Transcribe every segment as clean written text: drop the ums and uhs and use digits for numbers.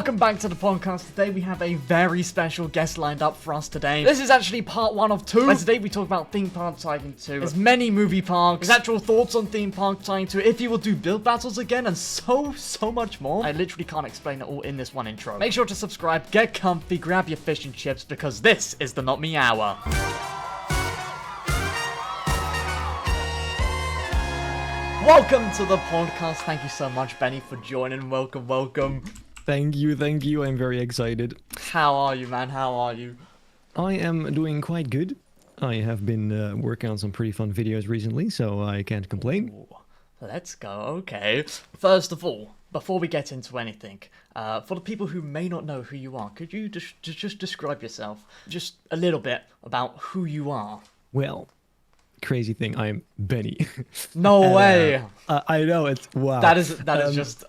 Welcome back to the podcast. Today we have a very special guest lined up for us today. This is actually part 1 of 2. And today we talk about Theme Park Tycoon 2. There's many movie parks, his actual thoughts on Theme Park Tycoon 2, if he will do build battles again, and so much more. I literally can't explain it all in this one intro. Make sure to subscribe, get comfy, grab your fish and chips, because this is the Notme Hour. Welcome to the podcast. Thank you so much, Benny, for joining. Welcome. Thank you. I'm very excited. How are you, man? How are you? I am doing quite good. I have been working on some pretty fun videos recently, so I can't complain. Ooh, let's go. Okay. First of all, before we get into anything, for the people who may not know who you are, could you just describe yourself? Just a little bit about who you are. Well, crazy thing, I'm Benny. No way. I know, it's wow. That is just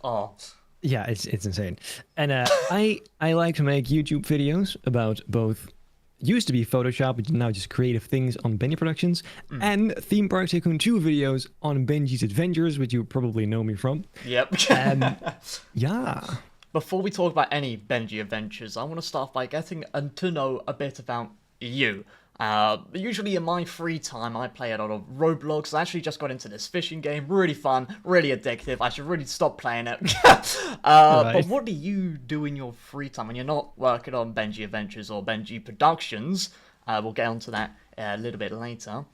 Yeah, it's insane. And I like to make YouTube videos about both used to be Photoshop, but now just creative things on Benji Productions, and Theme Park Tycoon 2 videos on Benji's Adventures, which you probably know me from. Yep. Yeah. Before we talk about any Benji adventures, I want to start by getting to know a bit about you. Usually in my free time, I play a lot of Roblox. I actually just got into this fishing game. Really fun, really addictive. I should really stop playing it. Right. But what do you do in your free time when you're not working on Benji Adventures or Benji Productions? We'll get onto that a little bit later.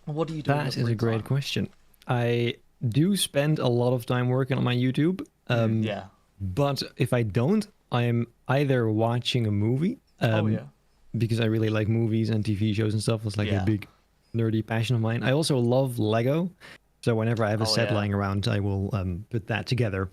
What do you do in your free time? That is a great question. I do spend a lot of time working on my YouTube. Yeah. But if I don't, I'm either watching a movie. Because I really like movies and TV shows and stuff. It's like a big nerdy passion of mine. I also love Lego. So whenever I have a set lying around, I will put that together.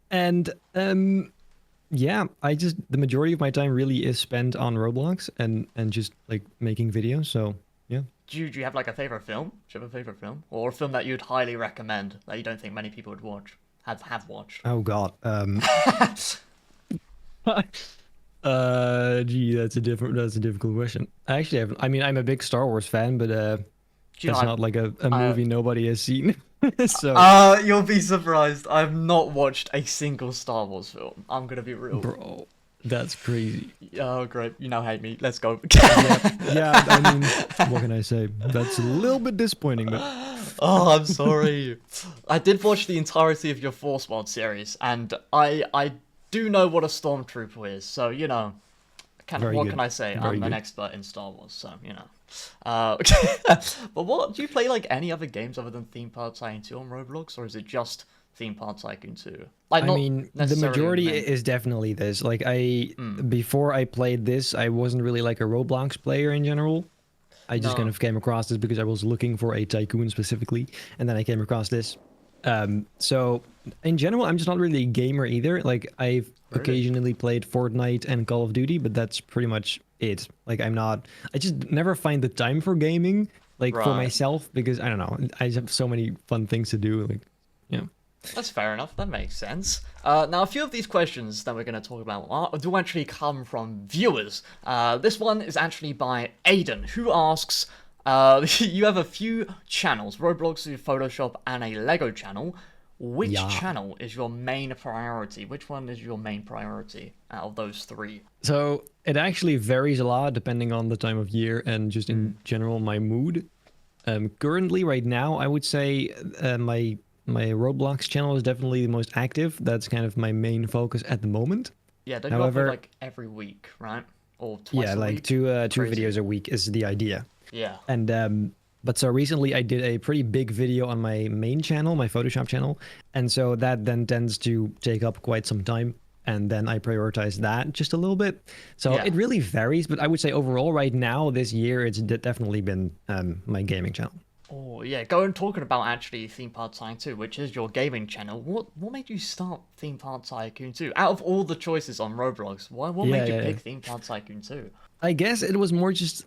And yeah, the majority of my time really is spent on Roblox and just like making videos. So yeah. Do you have like a favorite film? Do you have a favorite film? Or a film that you'd highly recommend that you don't think many people would watch? Have watched? Oh god. Gee, that's a difficult question. Actually, I'm a big Star Wars fan, but that's not like a movie nobody has seen. So you'll be surprised. I've not watched a single Star Wars film. I'm gonna be real. Bro, that's crazy. Oh, great. You now hate me. Let's go. yeah, I mean, what can I say? That's a little bit disappointing, but... Oh, I'm sorry. I did watch the entirety of your Force World series, and I do know what a stormtrooper is, so you know, what can I say? I'm an expert in Star Wars, so you know. But what do you play, like any other games other than Theme Park Tycoon 2 on Roblox, or is it just Theme Park Tycoon 2? Like, I mean, the majority is definitely this. Like before I played this, I wasn't really like a Roblox player in general. I just kind of came across this because I was looking for a tycoon specifically, and then I came across this. So in general, I'm just not really a gamer either. Like I've occasionally played Fortnite and Call of Duty, but that's pretty much it. Like I just never find the time for gaming, like for myself, because I don't know, I just have so many fun things to do. Like, yeah. That's fair enough. That makes sense. Now, a few of these questions that we're going to talk about do actually come from viewers. This one is actually by Aiden, who asks, you have a few channels, Roblox, Photoshop, and a Lego channel. Which channel is your main priority? Which one is your main priority out of those three? So it actually varies a lot depending on the time of year and just in general my mood. Currently, right now, I would say my Roblox channel is definitely the most active. That's kind of my main focus at the moment. Yeah, don't you upload like every week, right? Or twice a week? Yeah, like two videos a week is the idea. Yeah. And but so recently I did a pretty big video on my main channel, my Photoshop channel, and so that then tends to take up quite some time, and then I prioritize that just a little bit. So it really varies, but I would say overall right now this year it's definitely been my gaming channel. Oh yeah, talking about actually Theme Park Tycoon 2, which is your gaming channel. What made you start Theme Park Tycoon 2? Out of all the choices on Roblox, what made you pick Theme Park Tycoon 2? I guess it was more just.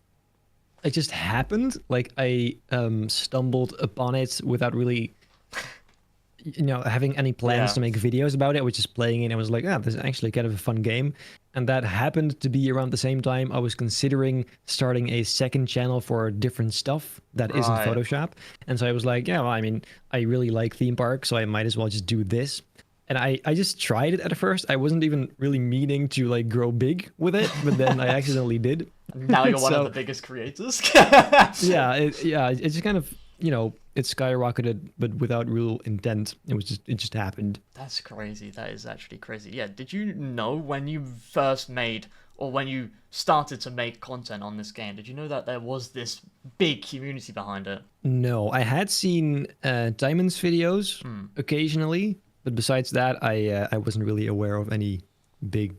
It just happened. Like I stumbled upon it without really, having any plans to make videos about it. I was just playing it and I was like, this is actually kind of a fun game. And that happened to be around the same time I was considering starting a second channel for different stuff that isn't Photoshop. And so I was like, I really like theme park, so I might as well just do this. And I just tried it at first. I wasn't even really meaning to like grow big with it, but then I accidentally did. Now you're one of So the biggest creators. yeah, it just kind of, it skyrocketed, but without real intent. It just happened. That's crazy. That is actually crazy. Yeah, did you know when you first made, or when you started to make content on this game, did you know that there was this big community behind it? No, I had seen Diamond's videos occasionally, but besides that, I wasn't really aware of any big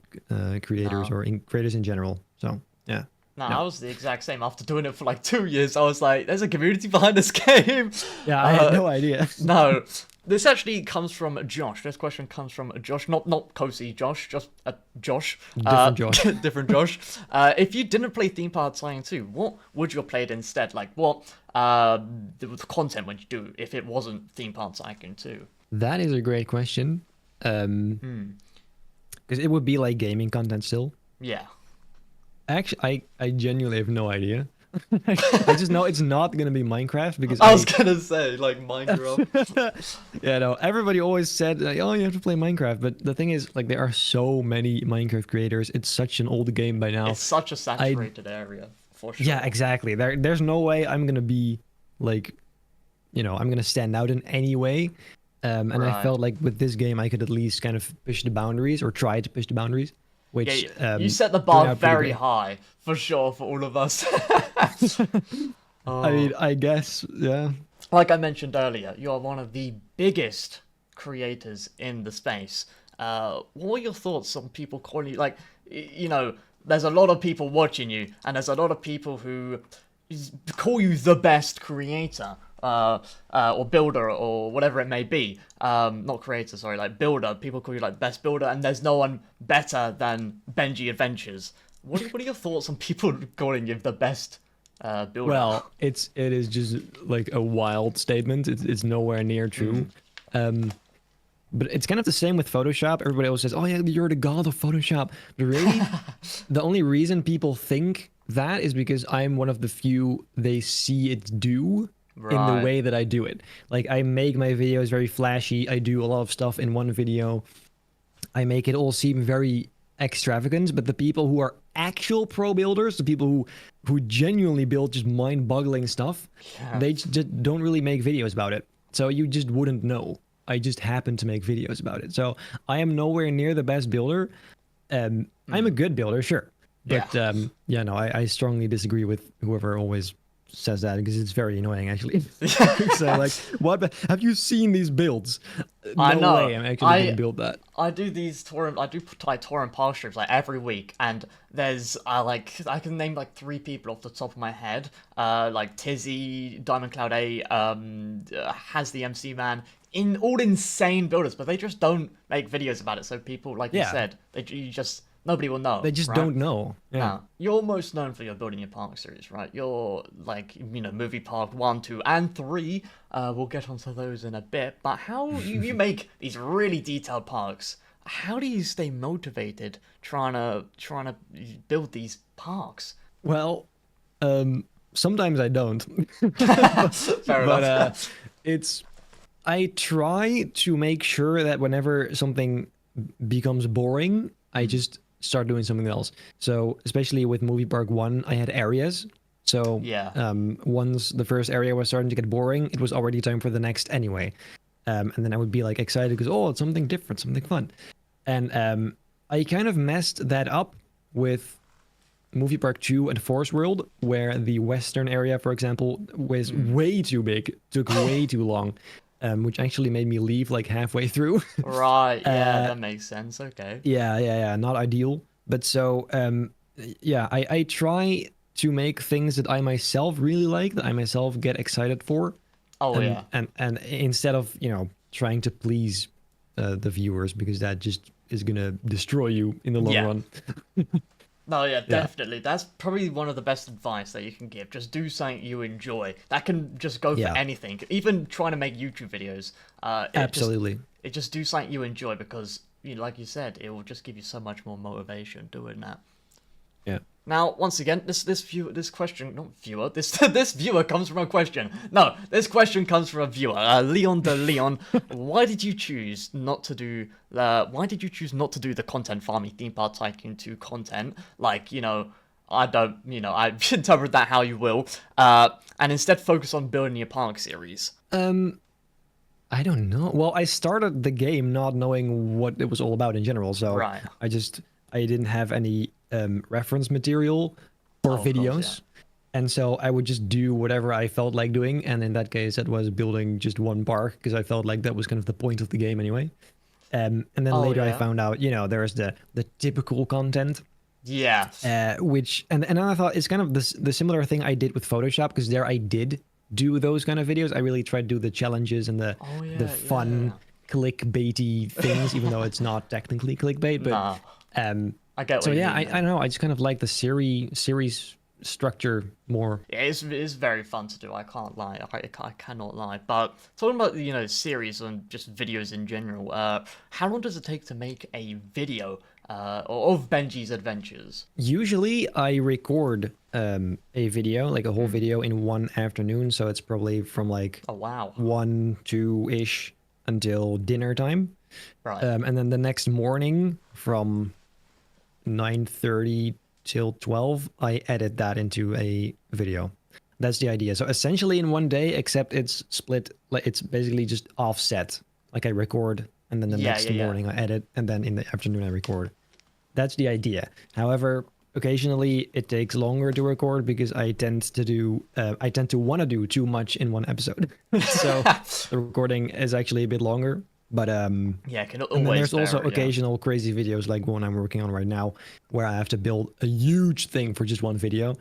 creators No. or creators in general. So yeah, No, no. I was the exact same. After doing it for like 2 years, I was like, there's a community behind this game. Yeah, I had no idea. No. This actually comes from Josh. This question comes from Josh, not Kosi Josh, just Josh. Different Josh. Different Josh. If you didn't play Theme Park Tycoon 2, what would you have played instead? Like, what the content would you do if it wasn't Theme Park Tycoon 2? That is a great question. Because it would be like gaming content still. Yeah. Actually, I genuinely have no idea. I just know it's not gonna be Minecraft because I was gonna say, like, Minecraft. yeah, no, everybody always said like, oh, you have to play Minecraft, but the thing is, like, there are so many Minecraft creators. It's such an old game by now. It's such a saturated area, for sure. Yeah, exactly. There's no way I'm gonna be like, I'm gonna stand out in any way. And I Right. felt like with this game, I could at least kind of push the boundaries or try to push the boundaries. Which Yeah, you set the turned bar out pretty very great. high, for sure, for all of us. I mean, I guess, yeah. Like I mentioned earlier, you are one of the biggest creators in the space. What are your thoughts on people calling you, like, there's a lot of people watching you, and there's a lot of people who call you the best creator, or builder, or whatever it may be. Not creator, sorry, like builder. People call you like best builder, and there's no one better than Benji Adventures. What are your thoughts on people calling you the best builder? Well, it is just like a wild statement. It's nowhere near true. But it's kind of the same with Photoshop. Everybody always says, "Oh yeah, you're the god of Photoshop." But really, the only reason people think that is because I'm one of the few they see it do in the Right. way that I do it. Like, I make my videos very flashy. I do a lot of stuff in one video. I make it all seem very extravagant, but the people who are actual pro builders, the people who genuinely build just mind-boggling stuff, Yeah. they just don't really make videos about it. So you just wouldn't know. I just happen to make videos about it. So I am nowhere near the best builder. I'm a good builder, sure. But yeah, no, I strongly disagree with whoever always says that because it's very annoying, actually. So like, what? Have you seen these builds? I No know. way I'm actually gonna build that. I do like torrent park strips like every week, and there's I can name like 3 people off the top of my head, like Kizy, Diamond Cloud A, has the MC Man, in all insane builders, but they just don't make videos about it. So people, like you Yeah. said, nobody will know. They just right? don't know. Yeah. Now, you're most known for your Building Your Park series, right? You're like, Movie Park 1, 2, and 3. We'll get onto those in a bit. But how you make these really detailed parks? How do you stay motivated trying to build these parks? Well, sometimes I don't. Fair But enough. I try to make sure that whenever something becomes boring, I just start doing something else. So especially with Movie Park 1, I had areas. So Yeah. once the first area was starting to get boring, it was already time for the next anyway. And then I would be like excited because, oh, it's something different, something fun. And I kind of messed that up with Movie Park 2 and Force World, where the western area, for example, was way too big, took way too long, which actually made me leave like halfway through. Right, yeah, that makes sense. Okay. Yeah, not ideal. But so, yeah, I try to make things that I myself really like, that I myself get excited for. Oh, yeah. And instead of, trying to please the viewers, because that just is gonna destroy you in the long Yeah. run. No, yeah, definitely. That's probably one of the best advice that you can give. Just do something you enjoy. That can just go for Yeah. anything. Even trying to make YouTube videos. Absolutely. It just do something you enjoy because, like you said, it will just give you so much more motivation doing that. Yeah. Now, once again, this viewer comes from a question. No, this question comes from a viewer, Leon de Leon. Why did you choose not to do the content farming theme park tycoon 2 content? Like, I don't, I interpret that how you will. And instead focus on building your park series. I don't know. Well, I started the game not knowing what it was all about in general, so Right. I didn't have any reference material for videos, course, and so I would just do whatever I felt like doing. And in that case, it was building just one park because I felt like that was kind of the point of the game anyway. And then later I found out, there's the typical content. Yeah. Which and then I thought it's kind of the similar thing I did with Photoshop, because there I did do those kind of videos. I really tried to do the challenges and the fun clickbaity things, even though it's not technically clickbait. But I get what so you yeah, mean, I don't know. I just kind of like the series structure more. Yeah, it's very fun to do. I can't lie. I cannot lie. But talking about series and just videos in general, how long does it take to make a video of Benji's adventures? Usually I record a video, like a whole video, in one afternoon. So it's probably from like 1, 2-ish until dinner time. Right. And then the next morning from 9:30 till 12, I edit that into a video. That's the idea. So essentially in one day, except it's split, like it's basically just offset. Like I record, and then the next morning I edit, and then in the afternoon I record. That's the idea. However, occasionally it takes longer to record because I tend to want to do too much in one episode. So the recording is actually a bit longer. But yeah, can always and then there's also vary, occasional crazy videos like one I'm working on right now, where I have to build a huge thing for just one video.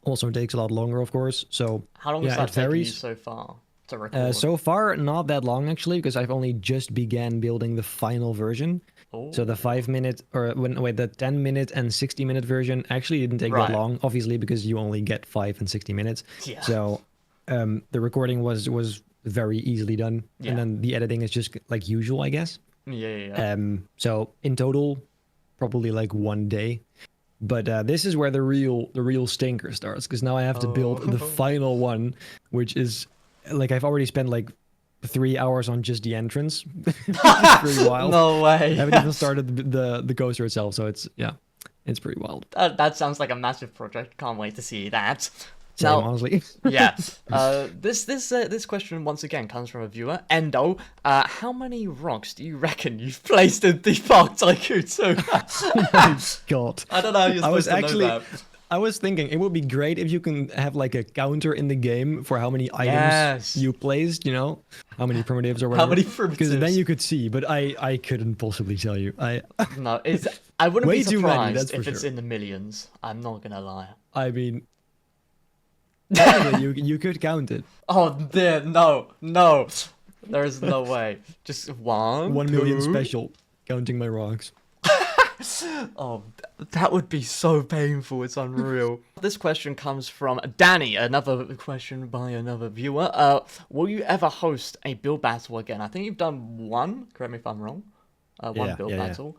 Also takes a lot longer, of course. So how long has that taken you so far to record? So far, not that long actually, because I've only just began building the final version. Ooh. So the 5-minute the 10-minute and 60-minute version actually didn't take that long, obviously, because you only get 5 and 60 minutes. Yeah. So the recording was very easily done, and then the editing is just like usual, I guess. Yeah. So in total, probably like 1 day. But this is where the real stinker starts, because now I have to build the final one, which is like I've already spent like 3 hours on just the entrance. It's pretty wild. No way. I haven't even started the coaster itself, so it's pretty wild. That sounds like a massive project. Can't wait to see that. Same, honestly. Yeah. This question once again comes from a viewer, Endo. How many rocks do you reckon you've placed in the Park Tycoon 2? Oh my god. I don't know how you're supposed to know that. I was thinking it would be great if you can have like a counter in the game for how many items you placed, how many primitives or whatever. How many primitives? Because then you could see, but I couldn't possibly tell you. No, I wouldn't be surprised if it's sure. in the millions. I'm not gonna lie. I mean, you could count it. Oh dear, no. There is no way. Just 1 million special, counting my rocks. Oh, that would be so painful. It's unreal. This question comes from Danny. Another question by another viewer. Will you ever host a build battle again? I think you've done one. Correct me if I'm wrong. One build battle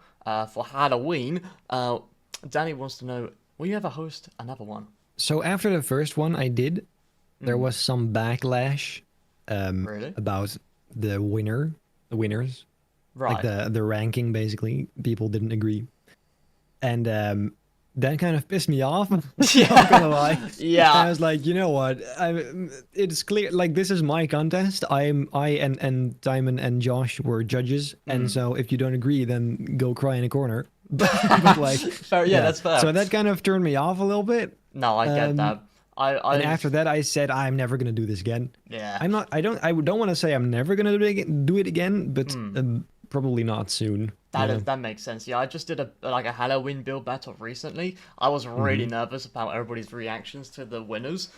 for Halloween. Danny wants to know, will you ever host another one? So after the first one I did, there was some backlash about the winners. Right. Like the ranking, basically. People didn't agree. And that kind of pissed me off. Yeah. Not gonna lie. Yeah. I was like, you know what? It's clear, like, this is my contest. I and Diamond and Josh were judges. And so if you don't agree, then go cry in a corner. But like, fair, that's fair. So that kind of turned me off a little bit. No, I get that. And after that, I said I'm never gonna do this again. Yeah. I don't want to say I'm never gonna do it again, but probably not soon. That makes sense. Yeah, I just did a Halloween build battle recently. I was really nervous about everybody's reactions to the winners,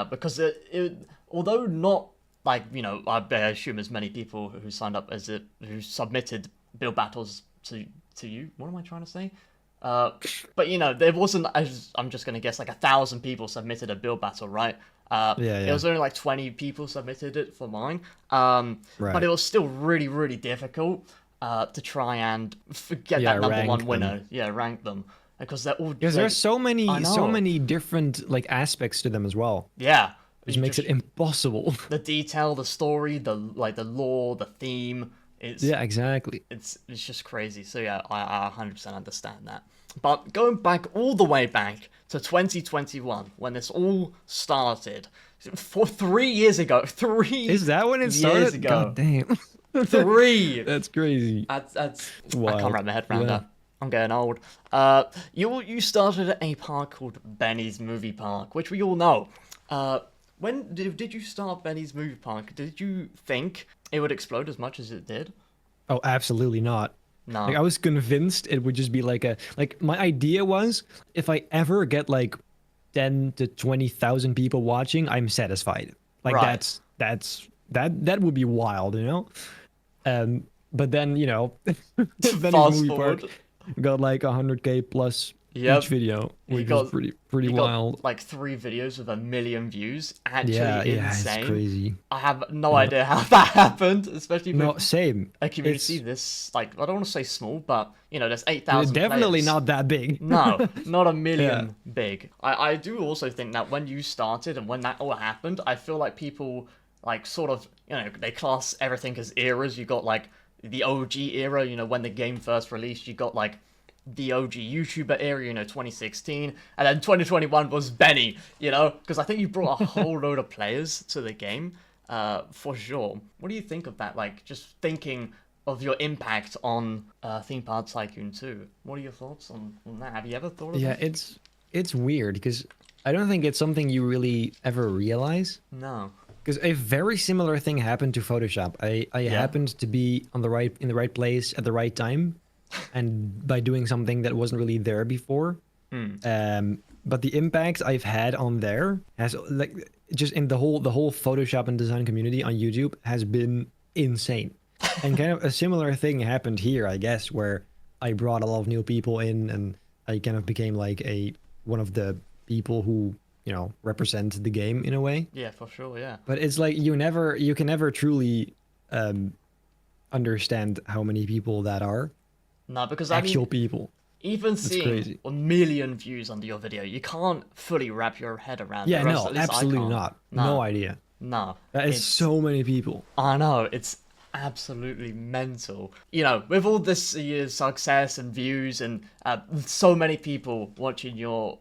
because it although not like I assume as many people who signed up who submitted build battles to you. What am I trying to say? But there wasn't. I'm just gonna guess like 1,000 people submitted a build battle, right? It was only like 20 people submitted it for mine. But it was still really, really difficult to try and get that number one winner. Yeah, rank them. because they're all Because like, there's so many different like aspects to them as well, yeah, which you makes it impossible. the detail, the story, the lore, the theme. It's Yeah, exactly. it's just crazy. So yeah, I 100% understand that. But going back all the way back to 2021 when this all started, for 3 years ago, three Is that when it years started? ago, God damn. three. That's crazy. That's I can't Wild. wrap my head around Yeah. that. I'm getting old. You started a park called Benny's Movie Park, which we all know. When did you start Benny's Movie Park? Did you think it would explode as much as it did? Oh, absolutely not. Like No. I was convinced it would just be like a like my idea was if I ever get like 10 to 20,000 people watching, I'm satisfied. Like Right. that would be wild, you know? But then, you know, Benny's Fast movie park forward. got like 100K plus each Yep. video, He which was got pretty he got wild. like 3 videos with 1 million views. Yeah, Actually yeah, it's insane. crazy. I have no Yeah. idea how that happened, especially No, with same. a community It's this like I don't want to say small, but you know, there's 8,000 definitely players. not that big. No, not a Yeah. million big. I do also think that when you started and when that all happened, I feel like people like sort of, you know, they class everything as eras. You got like the OG era, you know, when the game first released, you got like the OG YouTuber era, you know, 2016, and then 2021 was Benny, you know, because I think you brought a whole load of players to the game, for sure. What do you think of that? Like, just thinking of your impact on Theme Park Tycoon 2. What are your thoughts on that? Have you ever thought of Yeah, this? it's weird because I don't think it's something you really ever realize. No. Because a very similar thing happened to Photoshop. I Yeah. happened to be on the right place at the right time, and by doing something that wasn't really there before. But the impact I've had on there has like just in the whole Photoshop and design community on YouTube has been insane. And kind of a similar thing happened here, I guess, where I brought a lot of new people in, and I kind of became like one of the people who, you know, represent the game in a way. Yeah, for sure, yeah. But it's like you can never truly understand how many people that are. No, because I Actual mean, people. even That's seeing crazy. 1 million views under your video, you can't fully wrap your head around Yeah, it. Or else no, at least I absolutely can't. not. No, No idea. no. That is It's so many people. I know, it's absolutely mental. You know, with all this year's success and views and so many people watching your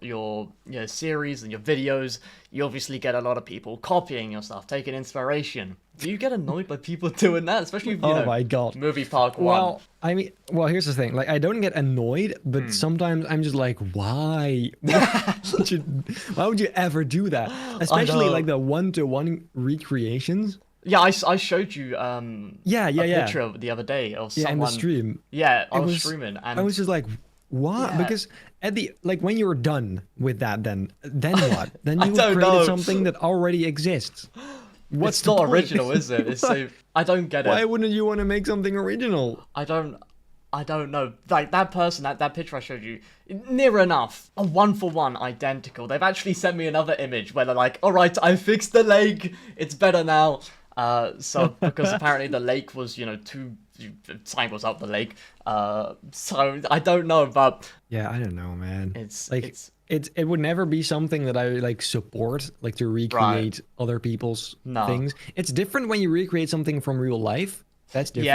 series and your videos, you obviously get a lot of people copying your stuff, taking inspiration. Do you get annoyed by people doing that, especially if, you Oh know, my God. Movie Park 1? Well, I mean, well, here's the thing. Like, I don't get annoyed, but Hmm. sometimes I'm just like, why? Why would you ever do that? Especially know. like the one-to-one recreations. Yeah, I showed you Yeah, a yeah. picture of the other day of Yeah, in the someone. stream. Yeah, I It was was- streaming I and was just like, what? Yeah. Because at the like when you're done with that, then what? Then I you don't created know. something that already exists. What's it's the not point? original, is it? It's so I don't get Why it. wouldn't you want to make something original? I don't know. Like that person, that picture I showed you, near enough, a 1-for-1 identical. They've actually sent me another image where they're like, "All right, I fixed the lake. It's better now." So because apparently the lake was, you know, too time was up the lake. So I don't know, but Yeah, I don't know, man. it's Like it's it would never be something that I like support, like to recreate other people's No. things. It's different when you recreate something from real life. That's different.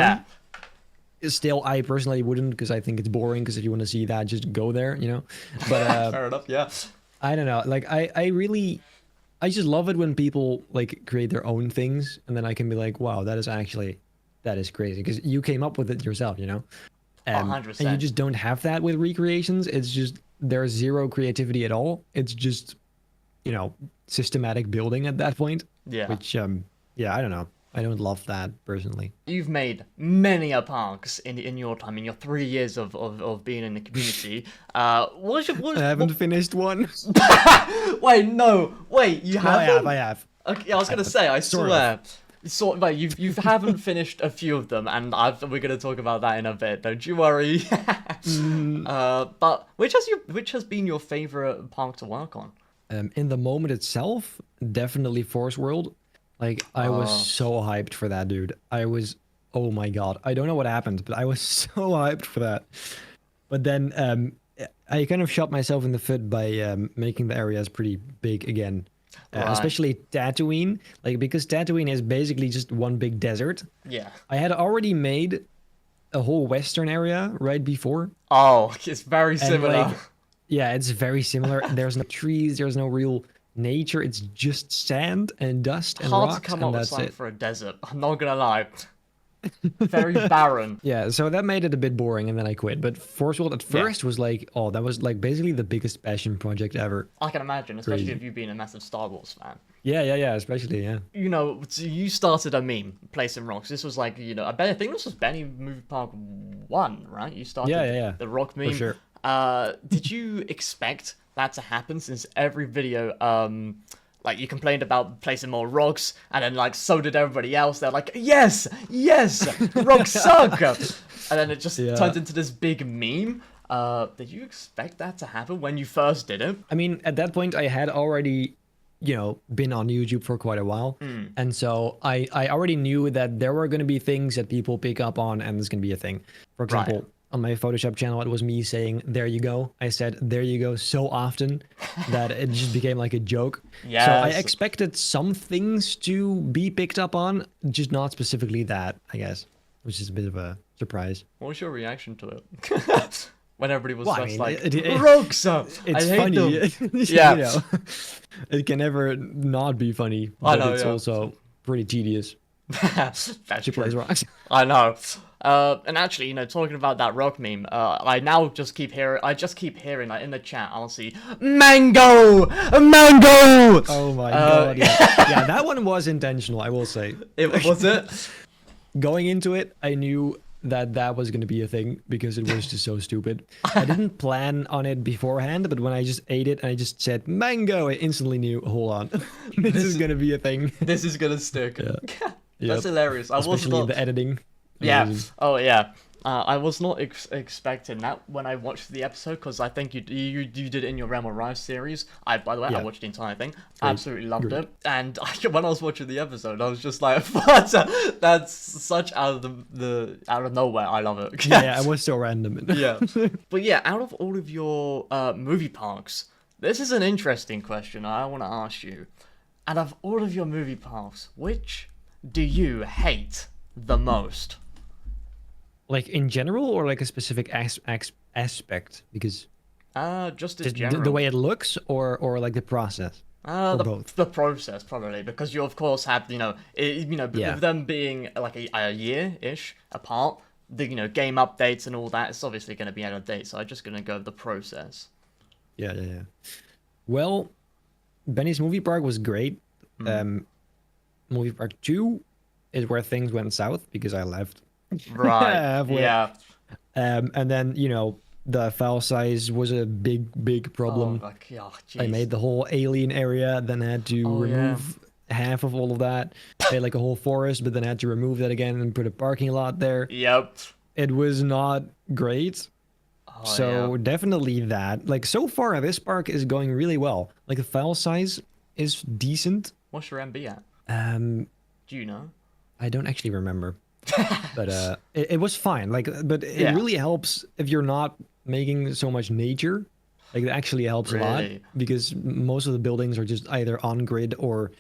yeah. Still, I personally wouldn't because I think it's boring. Because if you want to see that, just go there, you know. But Fair enough. Yeah. I don't know. Like I just love it when people like create their own things, and then I can be like, wow, that is crazy because you came up with it yourself, you know. And you 100%. just don't have that with recreations. It's just there's zero creativity at all. It's just, you know, systematic building at that point. Yeah. Which yeah, I don't know. I don't love that personally. You've made many a parks in your time, in your 3 years of being in the community. What I haven't finished one. Wait, no, wait, you No, I haven't? have. Okay, I was gonna say, I Sort swear. Wait, you haven't finished a few of them, and we're gonna talk about that in a bit. Don't you worry. But which has been your favorite park to work on? In the moment itself, definitely Force World. Like I was Oh. so hyped for that, dude. I was, oh my god. I don't know what happened, but I was so hyped for that. But then I kind of shot myself in the foot by making the areas pretty big again. Right. Especially Tatooine, like because Tatooine is basically just one big desert. Yeah. I had already made a whole western area right before. Oh, it's very And similar. like, yeah, it's very similar. There's no trees, there's no real nature. It's just sand and dust and Hard to rocks, come and up with that's something it. for a desert. I'm not gonna lie. Very barren. Yeah, so that made it a bit boring, and then I quit. But Force World at first was like, oh, that was like basically the biggest passion project ever. I can imagine, especially Crazy. if you being a massive Star Wars fan. Yeah, especially, yeah. You know, so you started a meme, placing rocks. This was like, I think this was Benny Movie Park 1, right? You started Yeah. the rock meme. For sure. Did you expect that to happen since every video, like you complained about placing more rocks, and then like so did everybody else. They're like, yes, rocks suck, and then it just turned into this big meme. Did you expect that to happen when you first did it? I mean, at that point, I had already, been on YouTube for quite a while. And so I already knew that there were going to be things that people pick up on, and there's going to be a thing. For example, on my Photoshop channel, it was me saying, there you go. I said, there you go so often that it just became like a joke. Yes. So I expected some things to be picked up on, just not specifically that, I guess, which is a bit of a surprise. What was your reaction to it? When everybody was just like, it, rocks! it's I hate funny. them. Yeah. It can never not be funny, but I know, it's also pretty tedious. That's She true. plays rocks. I know. And actually, talking about that rock meme, I now just keep hearing, like, in the chat, I'll see, Mango! Mango! Oh my god, yeah. Yeah, that one was intentional, I will say. It was it? Going into it, I knew that was going to be a thing because it was just so stupid. I didn't plan on it beforehand, but when I just ate it and I just said mango, I instantly knew, hold on, this is going to be a thing. This is gonna stick. Yeah. That's hilarious. I was Especially not... the editing. Yeah. Amazing. Oh, yeah. I was not expecting that when I watched the episode, because I think you did it in your Realm of Rise series. By the way, I watched the entire thing. Absolutely loved it. And when I was watching the episode, I was just like, "What? That's such out of nowhere. I love it." Yeah, it was so random. Yeah. But yeah, out of all of your movie parks, this is an interesting question I want to ask you. Out of all of your movie parks, which do you hate the most? Like in general, or like a specific aspect? Because Just as general. the way it looks, or like the process. Both. The process probably, because you of course have with them being like a year-ish apart, the game updates and all that, it's obviously going to be out of date. So I'm just going to go with the process. Yeah. Well, Benny's movie park was great. Movie park 2 is where things went south because I left. Right. Yeah. And then the file size was a big problem. Oh, like, oh, I made the whole alien area, then had to remove half of all of that. Made like a whole forest, but then had to remove that again and put a parking lot there. Yep. It was not great. Oh, So definitely that. Like so far, this park is going really well. Like the file size is decent. What's your MB at? Do you know? I don't actually remember. But it was fine. Like, but it really helps if you're not making so much nature. Like, it actually helps a lot because most of the buildings are just either on grid or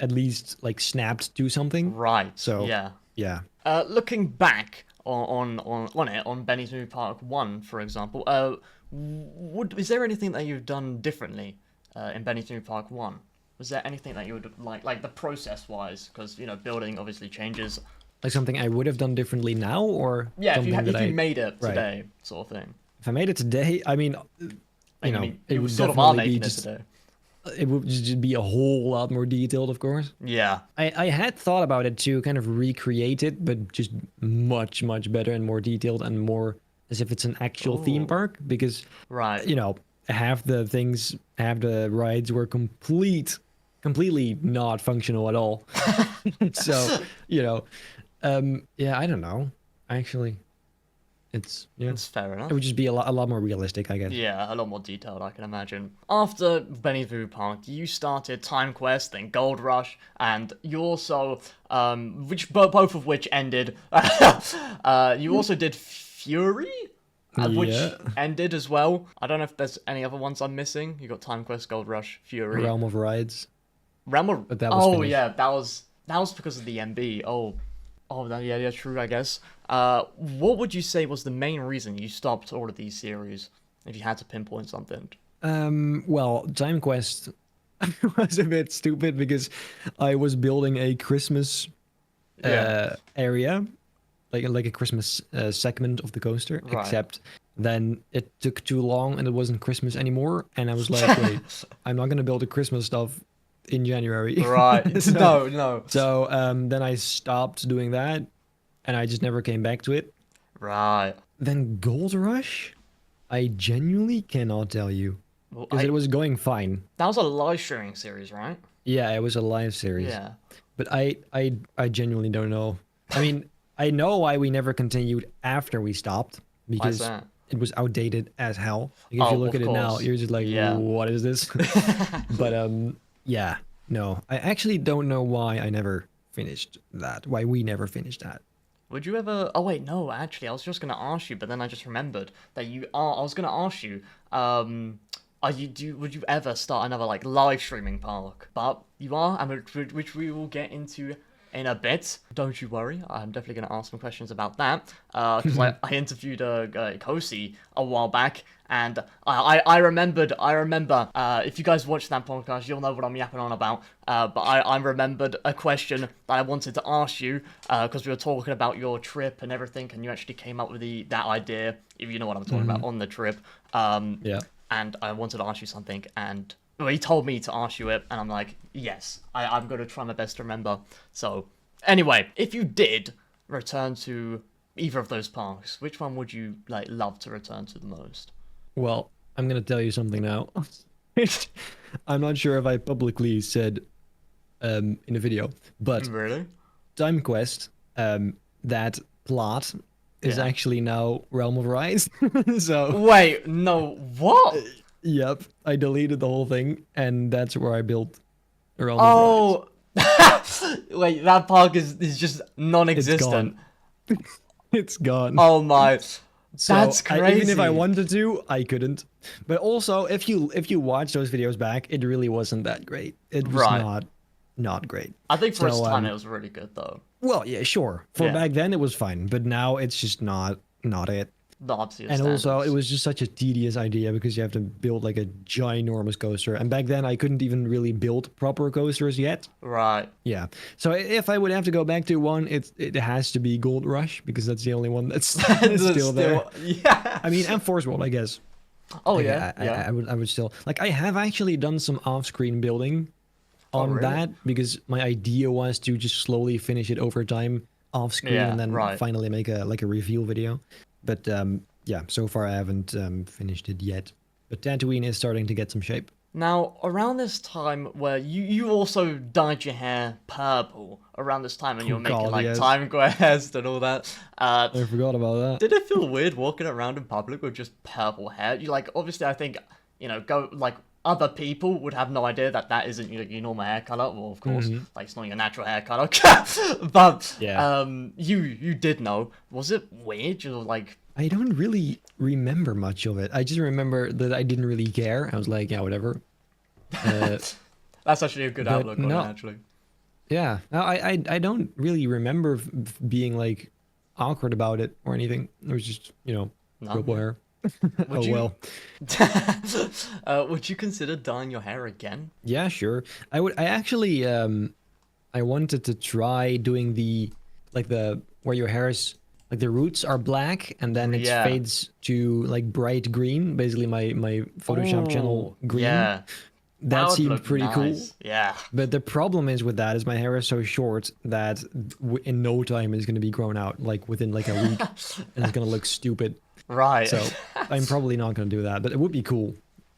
at least like snapped to something. Right. So yeah. Looking back on Benny's Movie Park 1, for example, is there anything that you've done differently in Benny's Movie Park 1? Was there anything that you would like the process-wise? Because building obviously changes. Like something I would have done differently now, or if you something made it today, sort of thing. If I made it today, I mean, it would sort of are definitely be making it just. today. It would just be a whole lot more detailed, of course. Yeah. I had thought about it to kind of recreate it, but just much better and more detailed and more as if it's an actual theme park, because half the rides were completely not functional at all. So I don't know, actually. It's fair enough. It would just be a lot more realistic, I guess. Yeah, a lot more detailed, I can imagine. After Benny's Movie Park, you started Time Quest, then Gold Rush, and you also, both of which ended. You also did Fury. which Yeah. ended as well. I don't know if there's any other ones I'm missing. You got Time Quest, Gold Rush, Fury, Realm of Rides. Realm of. But that was Oh finished. yeah, that was because of the MB. Yeah, true. I guess. What would you say was the main reason you stopped all of these series? If you had to pinpoint something. Well, Time Quest was a bit stupid because I was building a Christmas Yeah. area, like a Christmas segment of the coaster, Right. except then it took too long and it wasn't Christmas anymore, and I was like, wait, I'm not gonna build the Christmas stuff in January. Right. so, No. so then I stopped doing that, and I just never came back to it. Right. Then Gold Rush, I genuinely cannot tell you Well, because it was going fine. that was a live streaming series, right? Yeah, it was a live series. Yeah. But I genuinely don't know. I mean, I know why we never continued after we stopped because that? it was outdated as hell. Like, if Oh, you look of at it now, course. you're just like, Yeah. what is this? But yeah, no, I actually don't know why I never finished that. Why we never finished that. Would you ever? Oh wait, no. Actually, I was just gonna ask you, but then I just remembered that you are. I was gonna ask you. Are you do? Would you ever start another like live streaming park? But you are, and which we will get into in a bit. Don't you worry. I'm definitely gonna ask some questions about that. Because I interviewed Kosi a while back, and I remembered. I remember. If you guys watch that podcast, you'll know what I'm yapping on about. But I remembered a question that I wanted to ask you because we were talking about your trip and everything, and you actually came up with that idea. If you know what I'm talking about on the trip. Yeah. And I wanted to ask you something, and well, he told me to ask you it, and I'm like, yes, I'm going to try my best to remember. So, anyway, if you did return to either of those parks, which one would you like love to return to the most? Well, I'm gonna tell you something now. I'm not sure if I publicly said in a video, but Really? Time Quest, that plot is Yeah. actually now Realm of Rise. So, Wait, no, what? yep, I deleted the whole thing, and that's where I built Realm of Oh, wait, that park is just Rise. It's non-existent. gone. It's gone. Oh my, So that's crazy. even if I wanted to, I couldn't. But also, if you watch those videos back, it really wasn't that great. It was Right. not great. I think for its So, time it was really good though. Well, yeah, sure. For Yeah. back then, it was fine, but now it's just not it. Not up to your And also, standards. it was just such a tedious idea because you have to build like a ginormous coaster. And back then, I couldn't even really build proper coasters yet. Right. Yeah. So if I would have to go back to one, it has to be Gold Rush because that's the only one that's still there. Yeah. I mean, and Force World, I guess. Oh Like, yeah. I would still like. I have actually done some off-screen building on really? that because my idea was to just slowly finish it over time off-screen Yeah, and then right. finally make a reveal video. But yeah, so far I haven't finished it yet. But Tatooine is starting to get some shape. Now, around this time where you also dyed your hair purple, around this time when you were making God, like yes. Time Quest and all that, I forgot about that. did it feel weird walking around in public with just purple hair? You like, obviously I think, go like other people would have no idea that isn't your normal hair color. Well, of course, like it's not your natural hair color. But Yeah. you did know. Was it weird? You're like, I don't really remember much of it. I just remember that I didn't really care. I was like, yeah, whatever. that's actually a good But outlook on no. it, actually. Yeah, no, I don't really remember being like awkward about it or anything. It was just No? purple hair. Would Oh you- well. Would you consider dyeing your hair again? Yeah, sure. I would. I actually I wanted to try doing the where your hair is like the roots are black and then it Yeah. fades to like bright green. Basically, my Photoshop channel Ooh, green. Yeah. That would seemed look pretty cool. nice. Yeah. But the problem is with that is my hair is so short that in no time it's going to be grown out, like within like a week, and it's going to look stupid. Right. So I'm probably not going to do that, but it would be cool.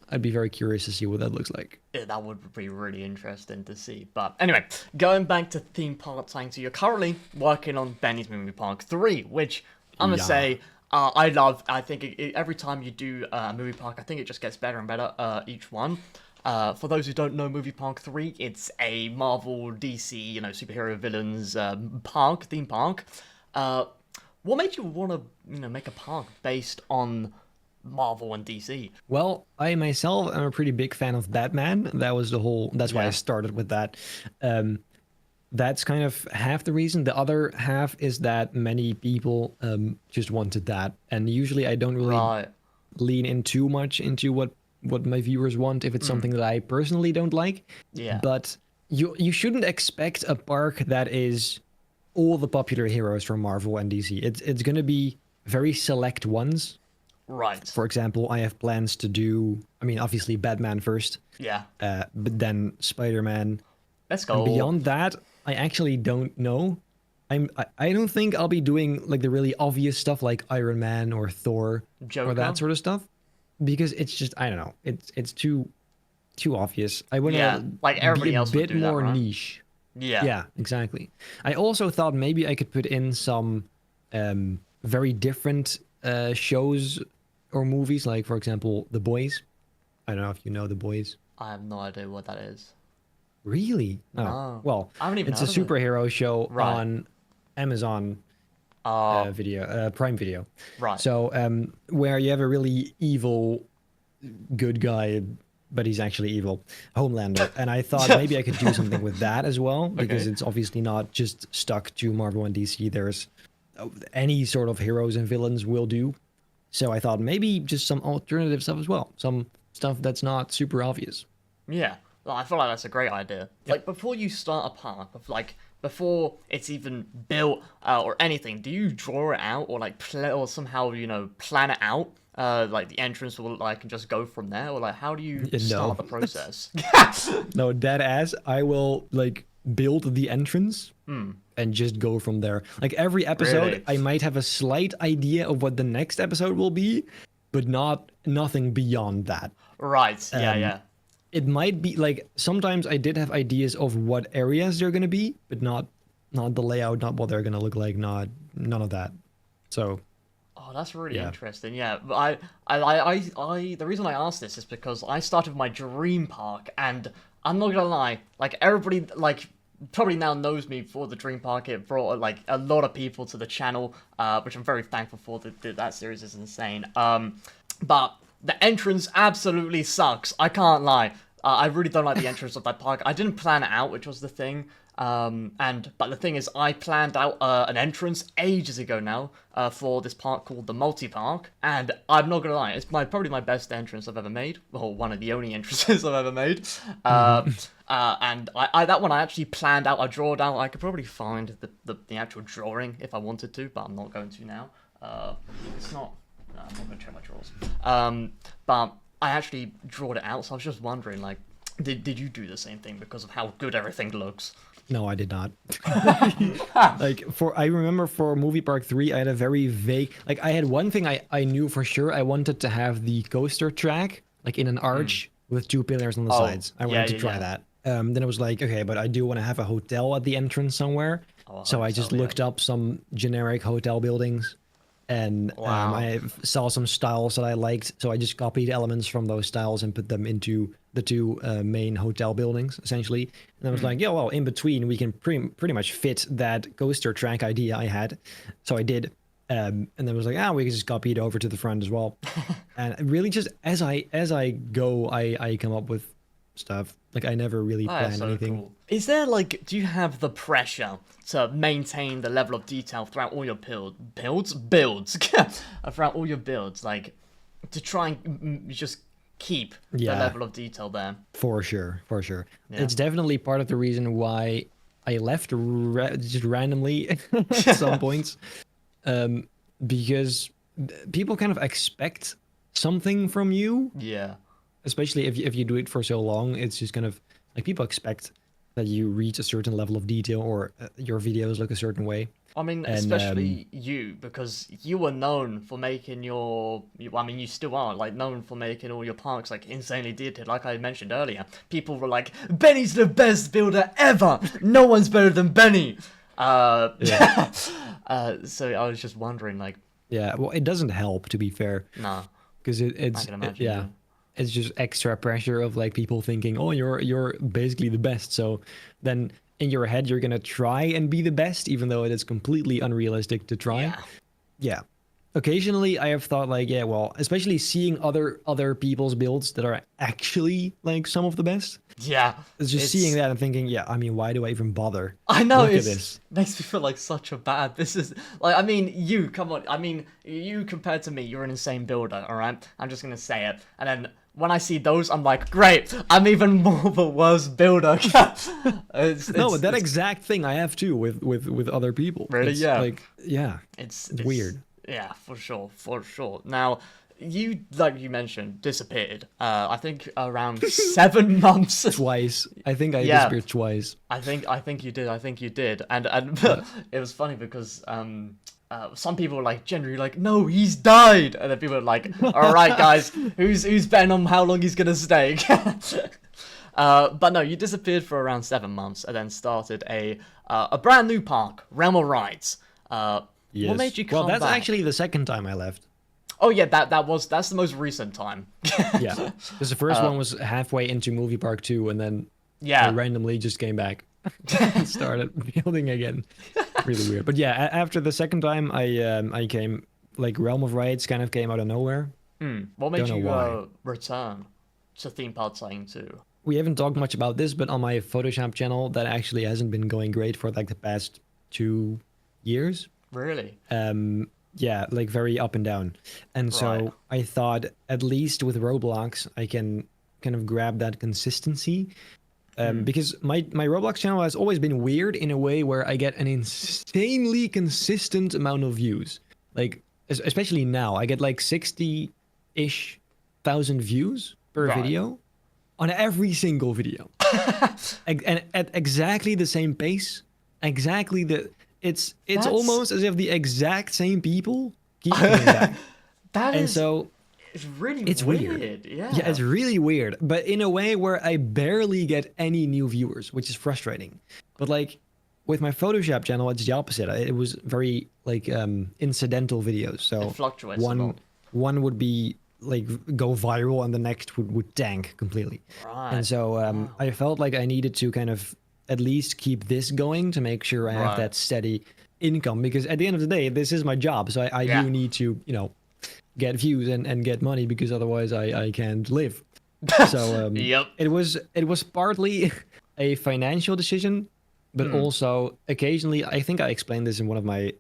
I'd be very curious to see what that looks like. Yeah, that would be really interesting to see. But anyway, going back to theme park time, so you're currently working on Benny's Movie Park 3, which I'm going to Yeah. say I love. I think every time you do a movie park, I think it just gets better and better each one. For those who don't know, Movie Park 3, it's a Marvel, DC, superhero villains theme park. What made you want to, make a park based on Marvel and DC? Well, I myself am a pretty big fan of Batman. That's why I started with that. That's kind of half the reason. The other half is that many people just wanted that. And usually I don't really lean in too much into what my viewers want if it's something that I personally don't like. Yeah. But you shouldn't expect a park that is all the popular heroes from Marvel and DC. It's going to be very select ones. Right. For example, I have plans to do, obviously Batman first. Yeah. But then Spider-Man. Let's go. And beyond that, I actually don't know. I don't think I'll be doing like the really obvious stuff like Iron Man or Thor or that sort of stuff, because it's just, I don't know, it's too obvious. I would like everybody else would be a do bit more that, right? niche. Yeah. Yeah, exactly. I also thought maybe I could put in some very different shows or movies, like for example, The Boys. I don't know if you know The Boys. I have no idea what that is. Really? Oh, No. well, I haven't even it's a heard of it. superhero show on Amazon Prime Video. Right. So, where you have a really evil good guy, but he's actually evil, Homelander. And I thought maybe I could do something with that as well, because it's obviously not just stuck to Marvel and DC. There's any sort of heroes and villains will do. So I thought maybe just some alternative stuff as well. Some stuff that's not super obvious. Yeah. Well, I feel like that's a great idea. Like, before you start a park, before it's even built or anything, do you draw it out or or somehow plan it out? Like the entrance will look like and just go from there, or like how do you start the process? No, dead ass. I will build the entrance and just go from there. Like every episode, Really? I might have a slight idea of what the next episode will be, but nothing beyond that. Right. Yeah. It might be sometimes I did have ideas of what areas they're gonna be, but not the layout, not what they're gonna look like, none of that. So. Oh, that's really interesting. Yeah, but I the reason I asked this is because I started my dream park, and I'm not gonna lie, everybody probably now knows me for the dream park. It brought a lot of people to the channel, which I'm very thankful for. That series is insane. But the entrance absolutely sucks. I can't lie. I really don't like the entrance of that park. I didn't plan it out, which was the thing. But the thing is, I planned out an entrance ages ago now for this park called the Multi Park, and I'm not gonna lie, it's probably my best entrance I've ever made, or one of the only entrances I've ever made. And I that one I actually planned out. I drawed out. I could probably find the actual drawing if I wanted to, but I'm not going to now. It's not. No, I'm not going to check my drawers. But I actually drawed it out, so I was just wondering, did you do the same thing because of how good everything looks? No, I did not. I remember for Movie Park 3, I had a very vague, I had one thing I knew for sure. I wanted to have the coaster track, in an arch with 2 pillars on the sides. I wanted to try that. Then it was okay, but I do want to have a hotel at the entrance somewhere. So I just looked up some generic hotel buildings. And I saw some styles that I liked, so I just copied elements from those styles and put them into the 2 main hotel buildings, essentially. And I was yeah, well, in between, we can pretty much fit that coaster track idea I had. So I did. And then I was we can just copy it over to the front as well. And really just as I go, I come up with stuff. I never really plan anything. Cool. Is there do you have the pressure to maintain the level of detail throughout all your builds throughout all your builds, to try and just keep the level of detail there? For sure. Yeah. It's definitely part of the reason why I left just randomly at some points, because people kind of expect something from you. Yeah. Especially if you do it for so long, it's just kind of people expect that you reach a certain level of detail or your videos look a certain way. I mean, especially you, because you were known for making you still are, known for making all your parks, insanely detailed. Like I mentioned earlier, people were like, Benny's the best builder ever! No one's better than Benny! So I was just wondering, Yeah, well, it doesn't help, to be fair. No. Because it's... I can imagine, it's just extra pressure of people thinking, oh, you're basically the best. So then in your head, you're going to try and be the best, even though it is completely unrealistic to try. yeah. Occasionally, I have thought like, yeah, well, especially seeing other people's builds that are actually like some of the best. Yeah, It's just seeing it's. that and thinking, yeah, I mean, why do I even bother? I know Look at it's this. makes me feel like such a bad. This is like I mean you come on. I mean you compared to me, you're an insane builder. All right, I'm just gonna say it. And then when I see those, I'm like, great. I'm even more of a worse builder. No, but that it's exact thing I have too with other people. really It's yeah. like, yeah, it's weird. Yeah, for sure, for sure. Now, you like you mentioned disappeared. I think around 7 months. Twice. I think I Yeah, disappeared twice. I think you did. I think you did. And Yeah. it was funny because some people were like generally like, no, he's died, and then people were like, all right, guys, who's betting on how long he's gonna stay? But no, you disappeared for around 7 months and then started a brand new park, Realm of Rides. What made Yes. you Well, come that's back? actually the second time I left. Oh yeah, that's the most recent time. Yeah. Because the first one was halfway into Movie Park 2, and then I Yeah. randomly just came back and started building again. Really weird. But yeah, after the second time, I came, like, Realm of Rides kind of came out of nowhere. What made Don't know you why. return to theme park tying too? We haven't talked much about this, but on my Photoshop channel, that actually hasn't been going great for like the past 2 years. Really? Yeah, like very up and down. And Right. so I thought at least with Roblox, I can kind of grab that consistency. Because my Roblox channel has always been weird in a way where I get an insanely consistent amount of views. Like, especially now, I get like 60-ish thousand views per Right. video on every single video. And at exactly the same pace, exactly the it's That's almost as if the exact same people keep coming back. that And is so it's really it's weird. Yeah. Yeah, it's really weird, but in a way where I barely get any new viewers, which is frustrating. But like with my Photoshop channel, it's the opposite. It was very like incidental videos. It So fluctuates a one lot. one would be like go viral and the next would tank completely. Right. And so I felt like I needed to kind of at least keep this going to make sure I have Right. that steady income, because at the end of the day, this is my job. So I Yeah. do need to, get views and get money, because otherwise I can't live. So Yep. it was partly a financial decision, but also occasionally, I think I explained this in one of my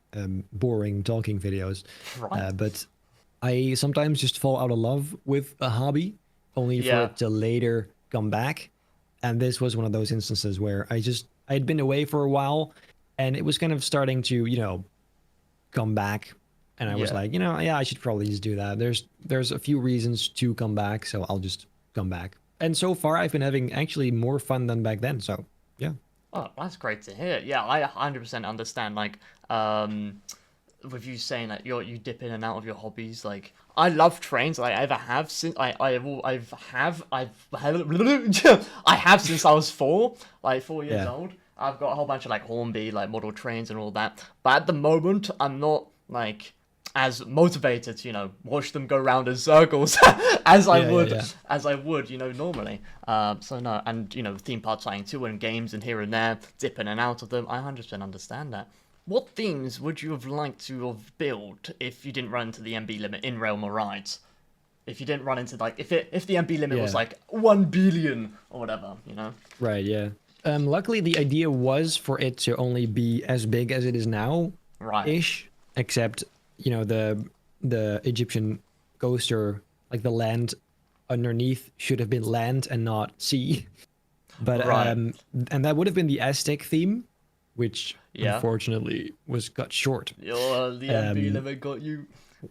boring talking videos, Right. but I sometimes just fall out of love with a hobby only for Yeah. it to later come back. And this was one of those instances where I'd been away for a while and it was kind of starting to, come back. And I was Yeah. like, yeah, I should probably just do that. There's a few reasons to come back, so I'll just come back. And so far I've been having actually more fun than back then. So yeah. Oh, that's great to hear. Yeah, I 100% understand. Like, with you saying that you dip in and out of your hobbies. Like, I love trains. I ever have since I have since I was 4, like 4 years Yeah. old. I've got a whole bunch of like Hornby, like model trains and all that. But at the moment, I'm not like as motivated to, watch them go round in circles as I Yeah, yeah, would yeah. as I would, normally. So no, and theme park tying too, and games and here and there, dip in and out of them. I 100% understand that. What themes would you have liked to have built if you didn't run into the MB limit in Realm of Rides? If you didn't run into like if the MB limit was Yeah. like 1 billion or whatever, Right, yeah. Luckily, the idea was for it to only be as big as it is now, Right. ish. Except, the Egyptian coaster, like the land underneath, should have been land and not sea. But Right. and that would have been the Aztec theme, which Yeah. unfortunately was cut short. The MB limit got you.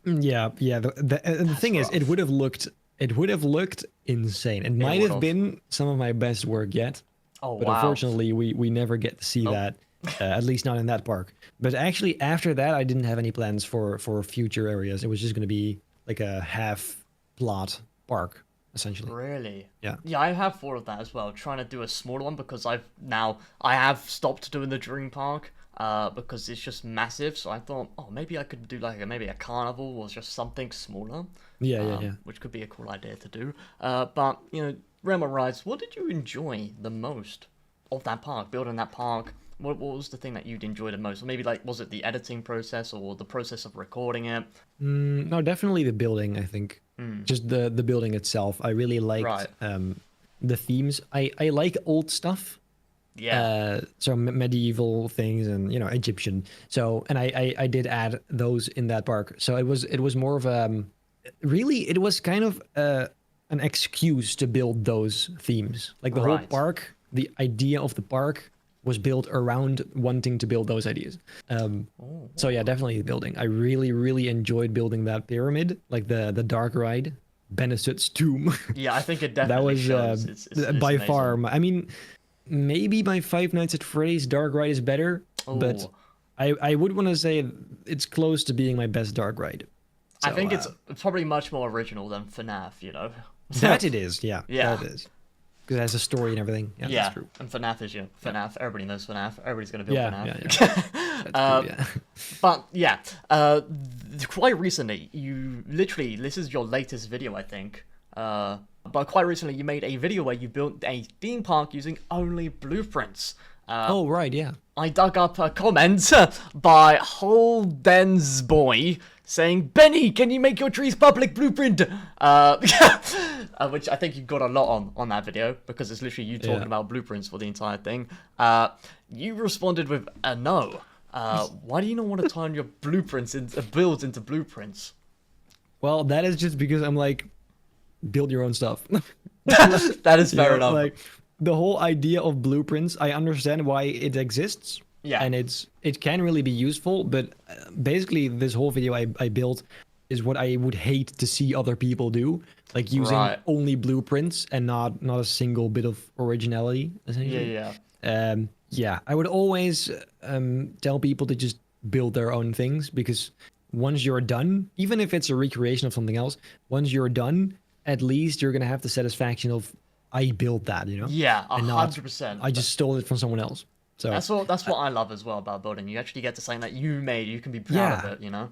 Yeah, yeah. The thing is, rough. it would have looked insane. It might have would've. been some of my best work yet. Oh But wow. unfortunately, we never get to see that, at least not in that park. But actually, after that, I didn't have any plans for future areas. It was just going to be like a half plot park, essentially. Really? Yeah. Yeah, I have 4 of that as well. Trying to do a smaller one because I have stopped doing the Dream Park because it's just massive. So I thought, oh, maybe I could do like maybe a carnival or just something smaller. Yeah. Which could be a cool idea to do. But Realm of Rides, what did you enjoy the most of that park? Building that park, what was the thing that you'd enjoy the most? Or maybe like, was it the editing process or the process of recording it? No, definitely the building, I think. Just the building itself. I really liked the themes. I like old stuff. Yeah. So medieval things and, you know, Egyptian. So, and I did add those in that park. So it was more of a, really, it was kind of an excuse to build those themes. Like the whole park, the idea of the park was built around wanting to build those ideas. So yeah, definitely the building. I really, really enjoyed building that pyramid, like the dark ride, Benesut's tomb. Yeah, I think it definitely shows. It's by amazing. far. I mean, maybe my Five Nights at Freddy's dark ride is better, but I would want to say it's close to being my best dark ride. So, I think it's probably much more original than FNAF, you know? That it is, yeah. Yeah. That it is. Because it has a story and everything. Yeah, that's true. And FNAF is, FNAF. Everybody knows FNAF. Everybody's going to build FNAF. Yeah. That's true, yeah. But, yeah. Quite recently, you literally, this is your latest video, I think. But quite recently, you made a video where you built a theme park using only blueprints. Oh, right, yeah. I dug up a comment by Holden's Boy saying, Benny, can you make your trees public blueprint? Which I think you got a lot on that video, because it's literally you talking about blueprints for the entire thing. You responded with a no. Why do you not want to turn your blueprints into builds into blueprints? Well, that is just because I'm like, build your own stuff. That is fair enough. Like, the whole idea of blueprints, I understand why it exists. Yeah. And it can really be useful, but basically this whole video I built is what I would hate to see other people do, like using only blueprints and not a single bit of originality, essentially. Yeah, I would always tell people to just build their own things, because once you're done, even if it's a recreation of something else, once you're done, at least you're gonna have the satisfaction of, I built that, you know? Yeah, 100%. I just stole it from someone else. So that's what I love as well about building. You actually get to something that you made. You can be proud of it, you know?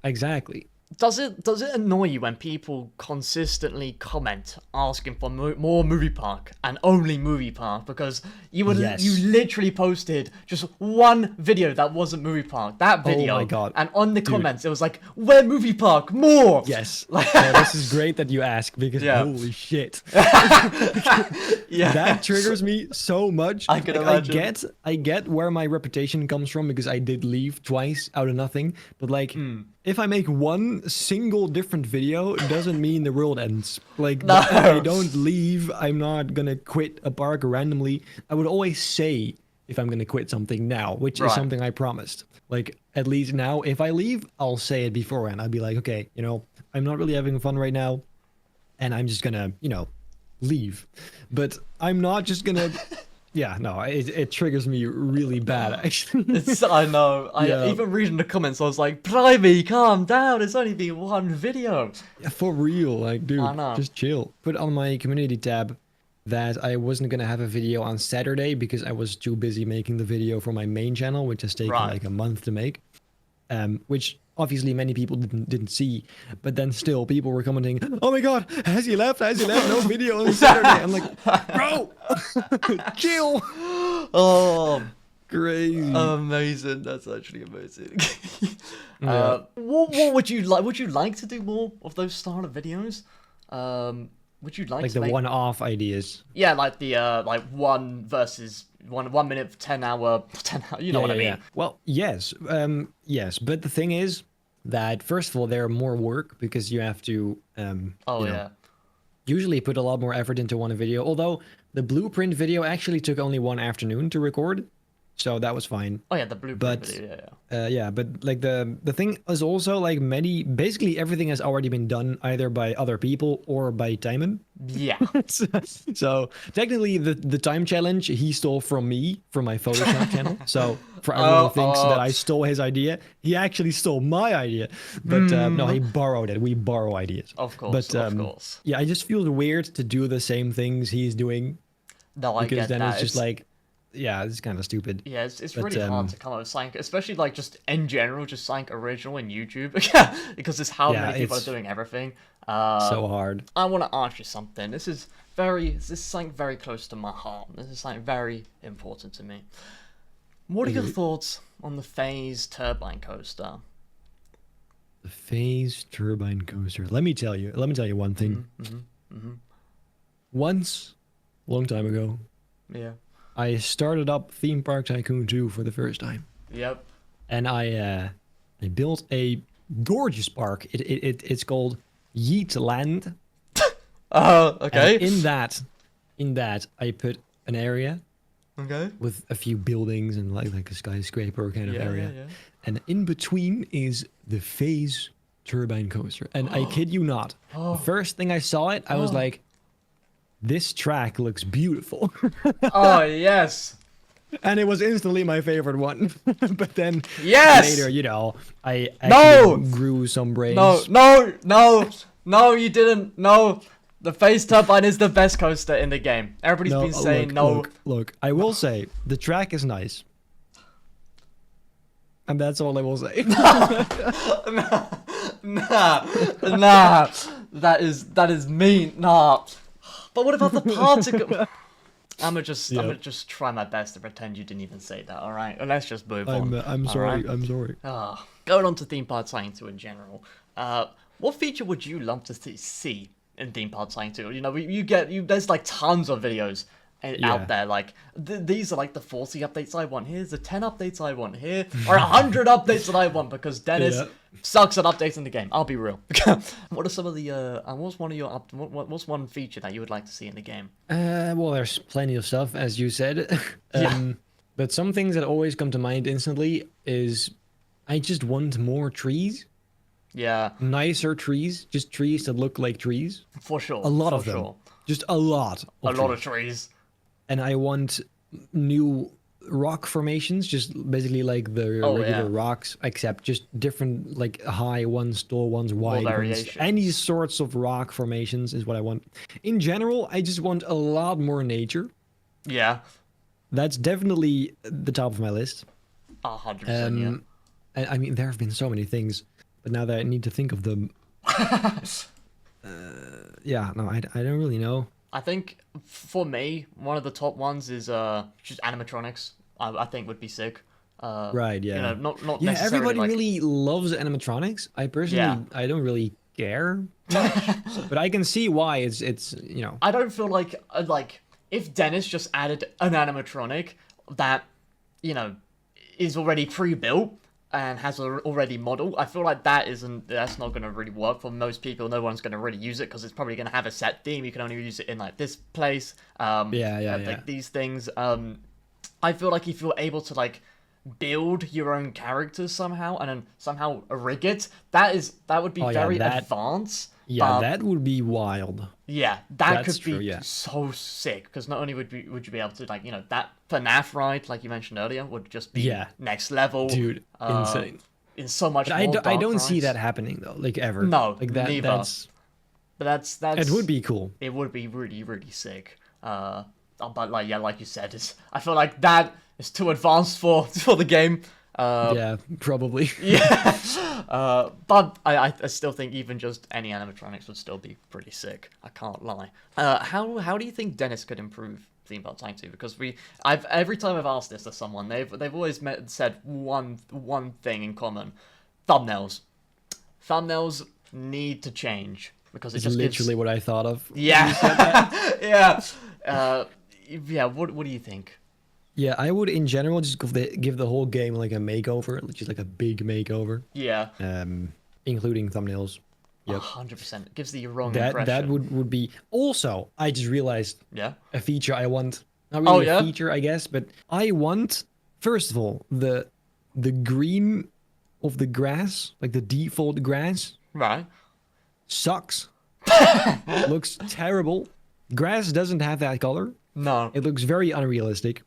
Exactly. Does it annoy you when people consistently comment asking for more movie park and only movie park? Because you literally posted just one video that wasn't movie park. That video. Oh my god. And on the comments it was like, where movie park? More. Yes. This is great that you ask, because holy shit. That triggers me so much. I can imagine. I get where my reputation comes from, because I did leave twice out of nothing. But like, if I make one single different video, it doesn't mean the world ends. Like, if I don't leave, I'm not gonna quit a park randomly. I would always say if I'm gonna quit something now, which is something I promised. Like, at least now, if I leave, I'll say it beforehand. I'll be like, okay, you know, I'm not really having fun right now, and I'm just gonna, you know, leave. But I'm not just gonna... Yeah, no, it triggers me really bad, actually. I know. Even reading the comments, I was like, Primey, calm down. It's only been one video. Yeah, for real. Like, dude, just chill. Put on my community tab that I wasn't going to have a video on Saturday because I was too busy making the video for my main channel, which has taken like a month to make. Which obviously many people didn't see, but then still people were commenting, oh my god, has he left, no video on Saturday. I'm like, bro, chill. Oh, crazy. Amazing. That's actually amazing. What would you like to do more of those style of videos? Would you like to the one-off ideas? Yeah, like the like 1 versus 1 minute 10 hour, you know what I mean? Well, yes, yes, but the thing is that first of all they're more work, because you have to usually put a lot more effort into one video. Although the blueprint video actually took only 1 afternoon to record, so that was fine. Oh yeah, the blueprint video. But like the thing is also like basically everything has already been done either by other people or by Timon. Yeah. So technically the time challenge he stole from me from my Photoshop channel. So for everyone who thinks that I stole his idea, he actually stole my idea. But no, he borrowed it. We borrow ideas. Of course, but, of course. Yeah, I just feel weird to do the same things he's doing. No, I get that. Because then it's just like, yeah, it's kind of stupid. Yeah, it's really hard to come up with something, especially like just in general, just something original in YouTube, because it's how many people are doing everything. So hard. I want to ask you something. This is something very close to my heart. This is something very important to me. What are your thoughts on the FaZe turbine coaster? The FaZe turbine coaster. Let me tell you one thing. Once, long time ago, Yeah. I started up Theme Park Tycoon 2 for the first time. Yep. And I built a gorgeous park. It's called Yeet Land. Oh, okay. And in that, I put an area with a few buildings and like a skyscraper kind of area. Yeah. And in between is the FaZe turbine coaster. And I kid you not, the first thing I saw it, I was like, this track looks beautiful. Oh, yes. And it was instantly my favorite one. But then later, you know, I actually grew some brains. No, you didn't. No. The FaZe turbine is the best coaster in the game. Everybody's been saying Look, I will say, the track is nice. And that's all I will say. Nah. That is mean. Nah. But what about the particle? I'm gonna just try my best to pretend you didn't even say that, alright? And let's just move on. I'm sorry, I'm sorry. Going on to Theme Park Tycoon 2 in general. What feature would you love to see in Theme Park Tycoon 2? You know, there's like tons of videos out there. Like these are like the 40 updates I want. Here's the 10 updates I want here, or 100 updates that I want, because Dennis sucks at updating the game. I'll be real. What are some of the what's one of your what's one feature that you would like to see in the game? Well, there's plenty of stuff, as you said. But some things that always come to mind instantly is I just want more trees. Yeah. Nicer trees, just trees that look like trees. For sure. A lot of them. Just a lot. A lot of trees. And I want new rock formations, just basically like the regular rocks, except just different, like high ones, tall ones, wide ones. Any sorts of rock formations is what I want. In general, I just want a lot more nature. Yeah. That's definitely the top of my list. 100%, yeah. I mean, there have been so many things, but now that I need to think of them... yeah, no, I don't really know. I think, for me, one of the top ones is just animatronics. I think would be sick. Right, yeah. You know, not yeah, necessarily everybody really loves animatronics. I personally, I don't really care much, but I can see why it's you know. I don't feel like if Dennis just added an animatronic that, you know, is already pre-built and has already model, I feel like that's not going to really work for most people. No one's going to really use it because it's probably going to have a set theme. You can only use it in like this place. Like these things. I feel like if you're able to like build your own characters somehow and then somehow rig it, that would be very advanced. Yeah, that would be wild. Yeah, that's could be so sick, because not only would you be able to, like, you know, that FNAF ride, like you mentioned earlier, would just be next level. Dude, insane. In so much but more I don't see that happening though, like ever. No, like that. Neither. But that's it would be cool. It would be really, really sick. But like you said, I feel like that is too advanced for the game. Yeah, probably. But I still think even just any animatronics would still be pretty sick. I can't lie. How do you think Dennis could improve Theme Park Tycoon 2? Because every time I've asked this to someone, they've always said one thing in common: thumbnails. Thumbnails need to change, because it's just literally what I thought of. Yeah. Yeah. What do you think? Yeah, I would in general just give the whole game like a makeover, just like a big makeover. Yeah. Including thumbnails. Yep. 100%. It gives the wrong impression. That would be. Also, I just realized. Yeah. A feature I want. Not really a feature, I guess, but I want, first of all, the green of the grass, like the default grass. Right. Sucks. Looks terrible. Grass doesn't have that color. No. It looks very unrealistic.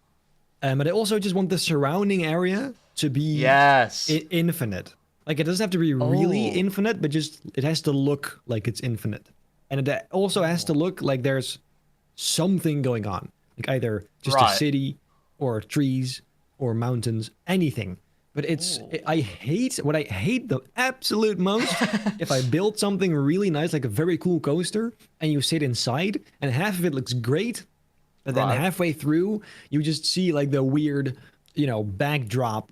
But I also just want the surrounding area to be infinite. Like, it doesn't have to be really infinite, but just it has to look like it's infinite. And it also has to look like there's something going on. Like either just a city or trees or mountains, anything. But I hate the absolute most if I build something really nice, like a very cool coaster, and you sit inside and half of it looks great. But then halfway through, you just see like the weird you know, backdrop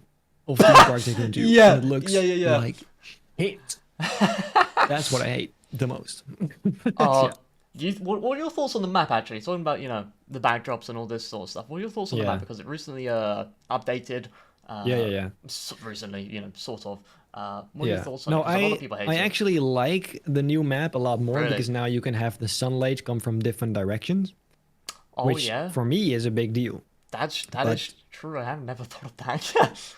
of theme parks I can do. Yeah, And it looks yeah. like shit. That's what I hate the most. Uh, Yeah. what are your thoughts on the map, actually? Talking about, you know, the backdrops and all this sort of stuff. What are your thoughts on the Yeah. map? Because it recently updated. Yeah. Recently, you know, sort of. What are your Yeah. thoughts on it? No, Because a lot of people hate I it. actually like the new map a lot more Really? because now you can have the sunlight come from different directions, Oh, which yeah? for me is a big deal. That But is true. I have never thought of that.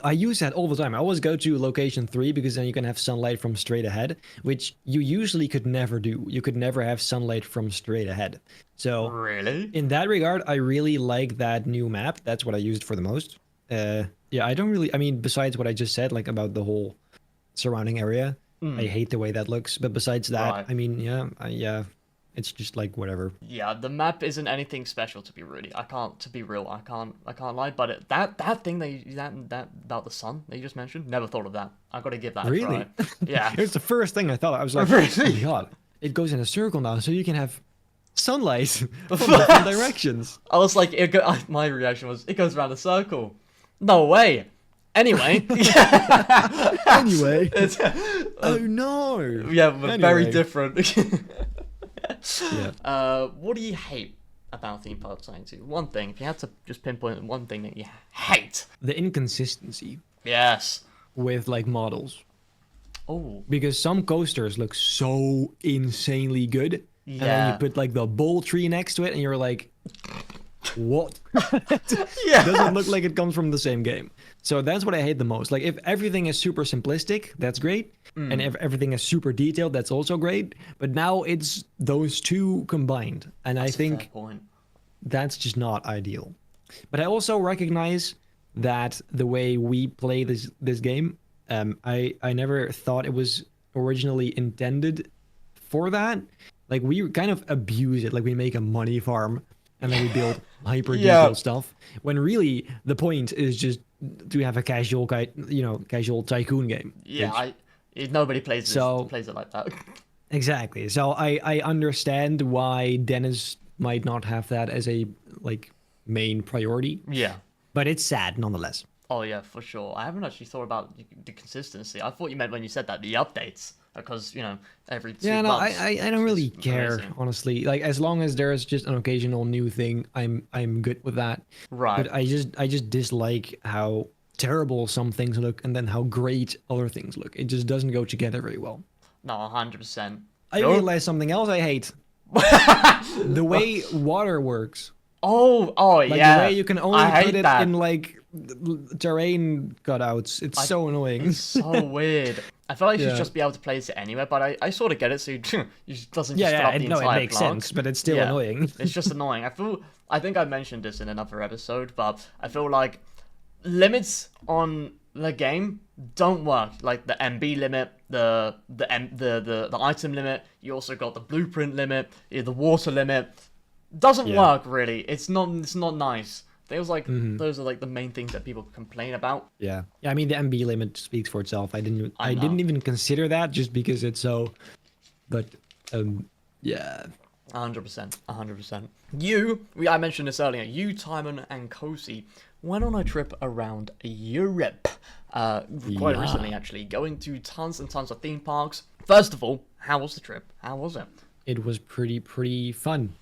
I use that all the time. I always go to location 3 because then you can have sunlight from straight ahead, which you usually could never do. You could never have sunlight from straight ahead. So Really? in that regard, I really like that new map. That's what I used for the most. Yeah, I don't really. I mean, besides what I just said, like about the whole surrounding area, I hate the way that looks. But besides that, Right. I mean, yeah, it's just like whatever. Yeah, the map isn't anything special to be really. To be real. I can't lie. But that thing that about the sun that you just mentioned, never thought of that. I got to give that a Really? try. Yeah. It's the first thing I thought. I was like, Really? oh my god, it goes in a circle now, so you can have sunlight from different directions. I was like, my reaction was, it goes around a circle. No way. Anyway. Anyway. It's, Oh no. yeah, but very Anyway. different. Yeah. What do you hate about theme park science? One thing, if you had to just pinpoint one thing that you hate. The inconsistency Yes. with like models. Oh. Because some coasters look so insanely good. And then Yeah. you put like the bowl tree next to it and you're like, what? Yeah. Doesn't look like it comes from the same game. So that's what I hate the most. Like if everything is super simplistic, that's great. And if everything is super detailed, that's also great. But now it's those two combined. And I That's a fair think point. that's just not ideal. But I also recognize that the way we play this game, I never thought it was originally intended for that. Like we kind of abuse it. Like we make a money farm and then we build hyper detailed stuff. When really the point is just to have a casual casual tycoon game. Yeah, nobody plays plays it like that. Exactly. So I understand why Dennis might not have that as a like main priority, Yeah. but it's sad nonetheless. Oh yeah, for sure. I haven't actually thought about the consistency. I thought you meant when you said that the updates, because you know every 2 Yeah, no, months. I don't really it's care amazing. honestly. Like as long as there's just an occasional new thing, I'm good with that. Right. But I just dislike how terrible some things look and then how great other things look. It just doesn't go together very well. No, 100%. I realized something else I hate. The way water works. Oh Like yeah. the way you can only I put hate it that. in like terrain cutouts. It's so annoying. It's so weird. I feel like you should Yeah. just be able to place it anywhere, but I sort of get it. So you just doesn't just Yeah, fill up the no, entire it makes block. sense, but it's still Yeah. annoying. It's just annoying. I think I mentioned this in another episode, but I feel like limits on the game don't work. Like the MB limit, the item limit. You also got the blueprint limit, the water limit. Doesn't Yeah. work really. It's not nice. Feels like Mm-hmm. those are like the main things that people complain about. Yeah. I mean the MB limit speaks for itself. I know. didn't even consider that just because it's so. But yeah. 100%, 100%. I mentioned this earlier, you, Timon, and Kosi went on a trip around Europe. Quite Yeah. recently, actually, going to tons and tons of theme parks. First of all, how was the trip? How was it? It was pretty fun.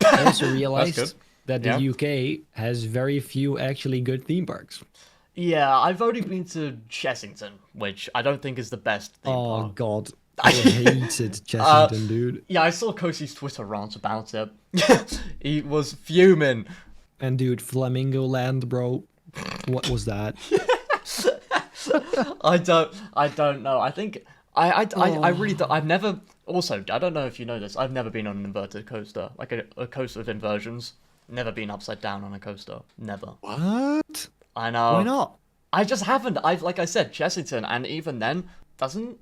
I also realized that the Yeah. UK has very few actually good theme parks. Yeah, I've only been to Chessington, which I don't think is the best theme Oh park. god. I hated Chessington, dude. Yeah, I saw Kosi's Twitter rant about it. He was fuming. And dude, Flamingo Land, bro. What was that? I don't know. I think I really don't. I've never. Also, I don't know if you know this. I've never been on an inverted coaster, like a coaster with inversions. Never been upside down on a coaster. Never. What? I know. Why not? I just haven't. Like I said, Chessington, and even then, doesn't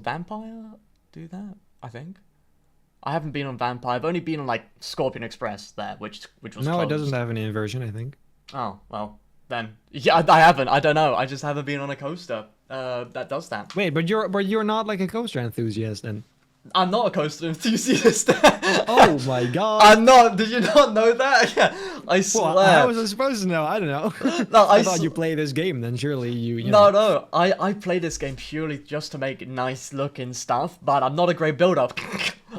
Vampire do that? I think. I haven't been on Vampire. I've only been on like Scorpion Express there, which was No, closed. it doesn't have an inversion, I think. Oh well, then yeah, I haven't. I don't know. I just haven't been on a coaster that does that. Wait, but you're not like a coaster enthusiast then. I'm not a coaster enthusiast. Oh my god. I'm not. Did you not know that? Yeah, I swear. Well, how was I supposed to know? I don't know. No, I thought you play this game, then surely you No, know. no. I play this game purely just to make nice looking stuff, but I'm not a great build-up.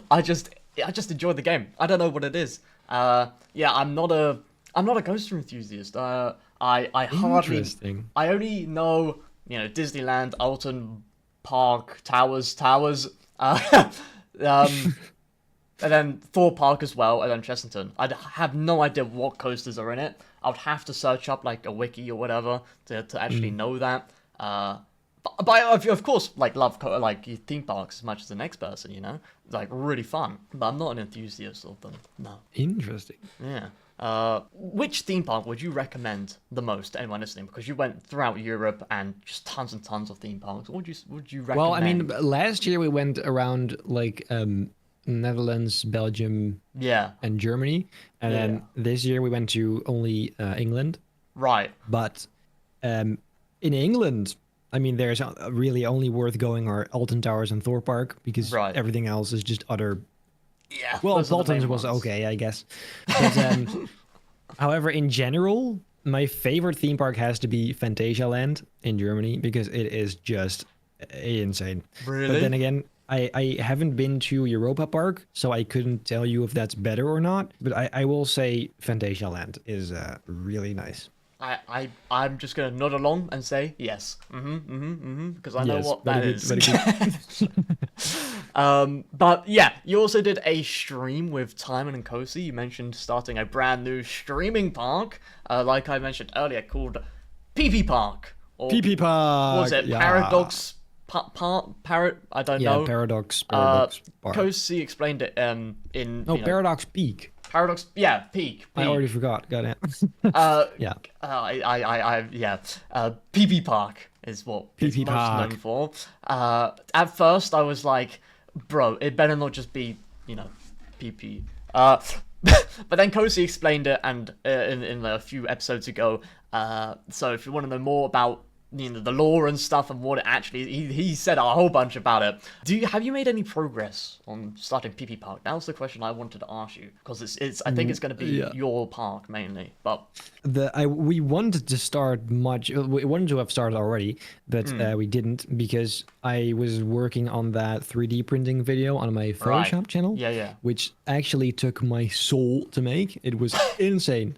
I just enjoy the game. I don't know what it is. Yeah, I'm not a coaster enthusiast. I hardly. Interesting. I only know, you know, Disneyland, Alton Park, Towers, and then Thor Park as well, and then Chessington. I have no idea what coasters are in it. I would have to search up like a wiki or whatever to actually know that. But I, of course, like love like theme parks as much as the next person, you know, like really fun. But I'm not an enthusiast of them. No. Interesting. Yeah. Which theme park would you recommend the most to anyone listening? Because you went throughout Europe and just tons and tons of theme parks. What would you recommend? Well, I mean, last year we went around like Netherlands, Belgium, yeah, and Germany, and then this year we went to only England. Right. But in England, I mean, there's really only worth going are Alton Towers and Thor Park because everything else is just utter. Yeah. Well, Bolton's was okay, I guess. But, however, in general, my favorite theme park has to be Phantasialand in Germany because it is just insane. Really? But then again, I haven't been to Europa Park, so I couldn't tell you if that's better or not. But I will say Phantasialand is really nice. I'm just gonna nod along and say yes. Because I know what that is. But yeah, you also did a stream with Timon and Kosi. You mentioned starting a brand new streaming park, like I mentioned earlier, called PP Park. Or PP Park. what was it? Yeah. Paradox Parrot? I don't know. Paradox Park. Kosi explained it in Paradox Peak. Paradox, yeah, Peak. I already forgot. Got it. Yeah. PP Park is what it's PP most Park. known for. At first, I was like, bro, it better not just be, you know, PP. But then Kosi explained it, and in a few episodes ago. So if you want to know more about, you know, the lore and stuff and what it actually he said a whole bunch about it. Have you made any progress on starting PP Park? That was the question I wanted to ask you, because it's I think it's going to be your park mainly, but we wanted to start much. We wanted to have started already, but we didn't because I was working on that 3D printing video on my Photoshop channel. Yeah. Which actually took my soul to make. It was insane,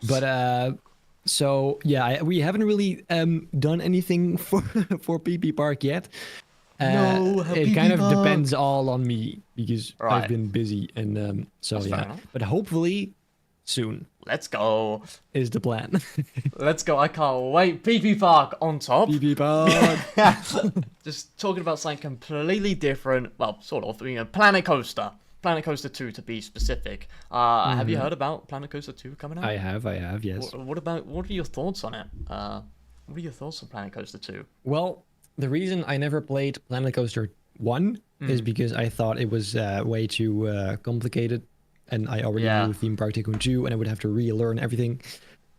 but so yeah, we haven't really done anything for PP Park yet. It kind of depends all on me because I've been busy, and so that's yeah. But hopefully soon. Let's go. Is the plan. Let's go. I can't wait. PP Park on top. PP Park. Just talking about something completely different. Well, sort of. You know, Planet Coaster. Planet Coaster 2 to be specific. Have you heard about Planet Coaster 2 coming out? I have, yes. What are your thoughts on it? What are your thoughts on Planet Coaster 2? Well, the reason I never played Planet Coaster 1 is because I thought it was way too complicated, and I already knew Theme Park Tycoon 2, and I would have to relearn everything.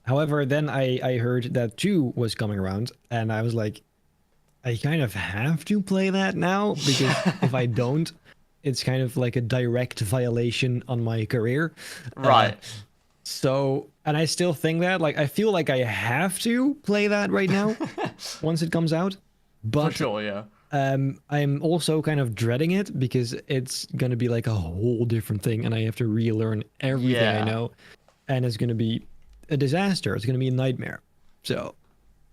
However, then I heard that 2 was coming around, and I was like, I kind of have to play that now, because if I don't, it's kind of like a direct violation on my career. Right. So, and I still think that, like, I feel like I have to play that right now once it comes out. But for sure, yeah. I'm also kind of dreading it because it's going to be like a whole different thing and I have to relearn everything I know. And it's going to be a disaster. It's going to be a nightmare. So...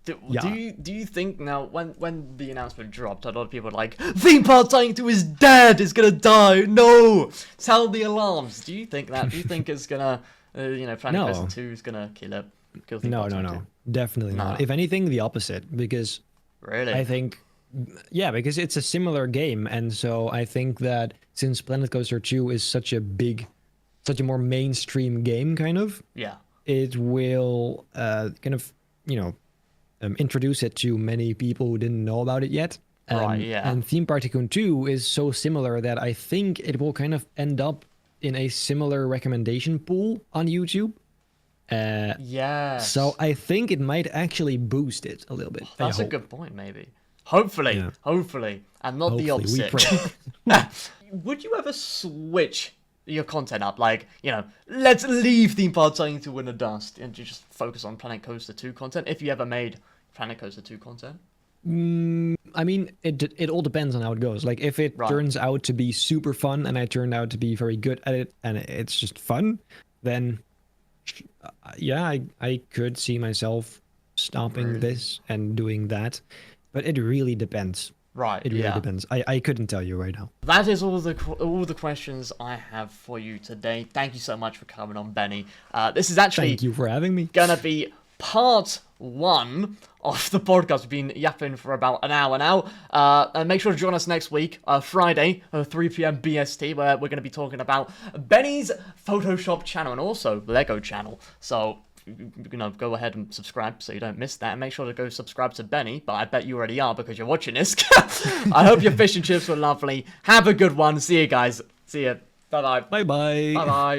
Do you think now, when the announcement dropped, a lot of people were like, Theme Park Tycoon 2 is dead, it's gonna die, no! Sound the alarms. Do you think that? Do you think it's gonna, Planet Coaster 2 is gonna kill it? No. Definitely not. If anything, the opposite, because... Really? I think... Yeah, because it's a similar game, and so I think that since Planet Coaster 2 is such a more mainstream game, kind of... Yeah. It will kind of, introduce it to many people who didn't know about it yet. Right, yeah. And Theme Park Tycoon 2 is so similar that I think it will kind of end up in a similar recommendation pool on YouTube. Yes. So I think it might actually boost it a little bit. That's a good point, maybe. Hopefully, and not the opposite. would you ever switch your content up? Like, you know, let's leave Theme Park Tycoon to Win the Dust and just focus on Planet Coaster 2 content, if you ever made Planet Coaster 2 content? I mean, it all depends on how it goes. Like, if it turns out to be super fun and I turned out to be very good at it and it's just fun, then yeah, I could see myself stopping this and doing that. But it really depends. Right. It really depends. I couldn't tell you right now. That is all the questions I have for you today. Thank you so much for coming on, Benny. This is actually thank you for having me. Gonna be part 1 of the podcast. We've been yapping for about an hour now. And make sure to join us next week, Friday, 3 p.m. BST, where we're going to be talking about Benny's Photoshop channel and also Lego channel. So, you know, go ahead and subscribe so you don't miss that. And make sure to go subscribe to Benny, but I bet you already are because you're watching this. I hope your fish and chips were lovely. Have a good one. See you guys. See ya. Bye-bye. Bye-bye. Bye-bye.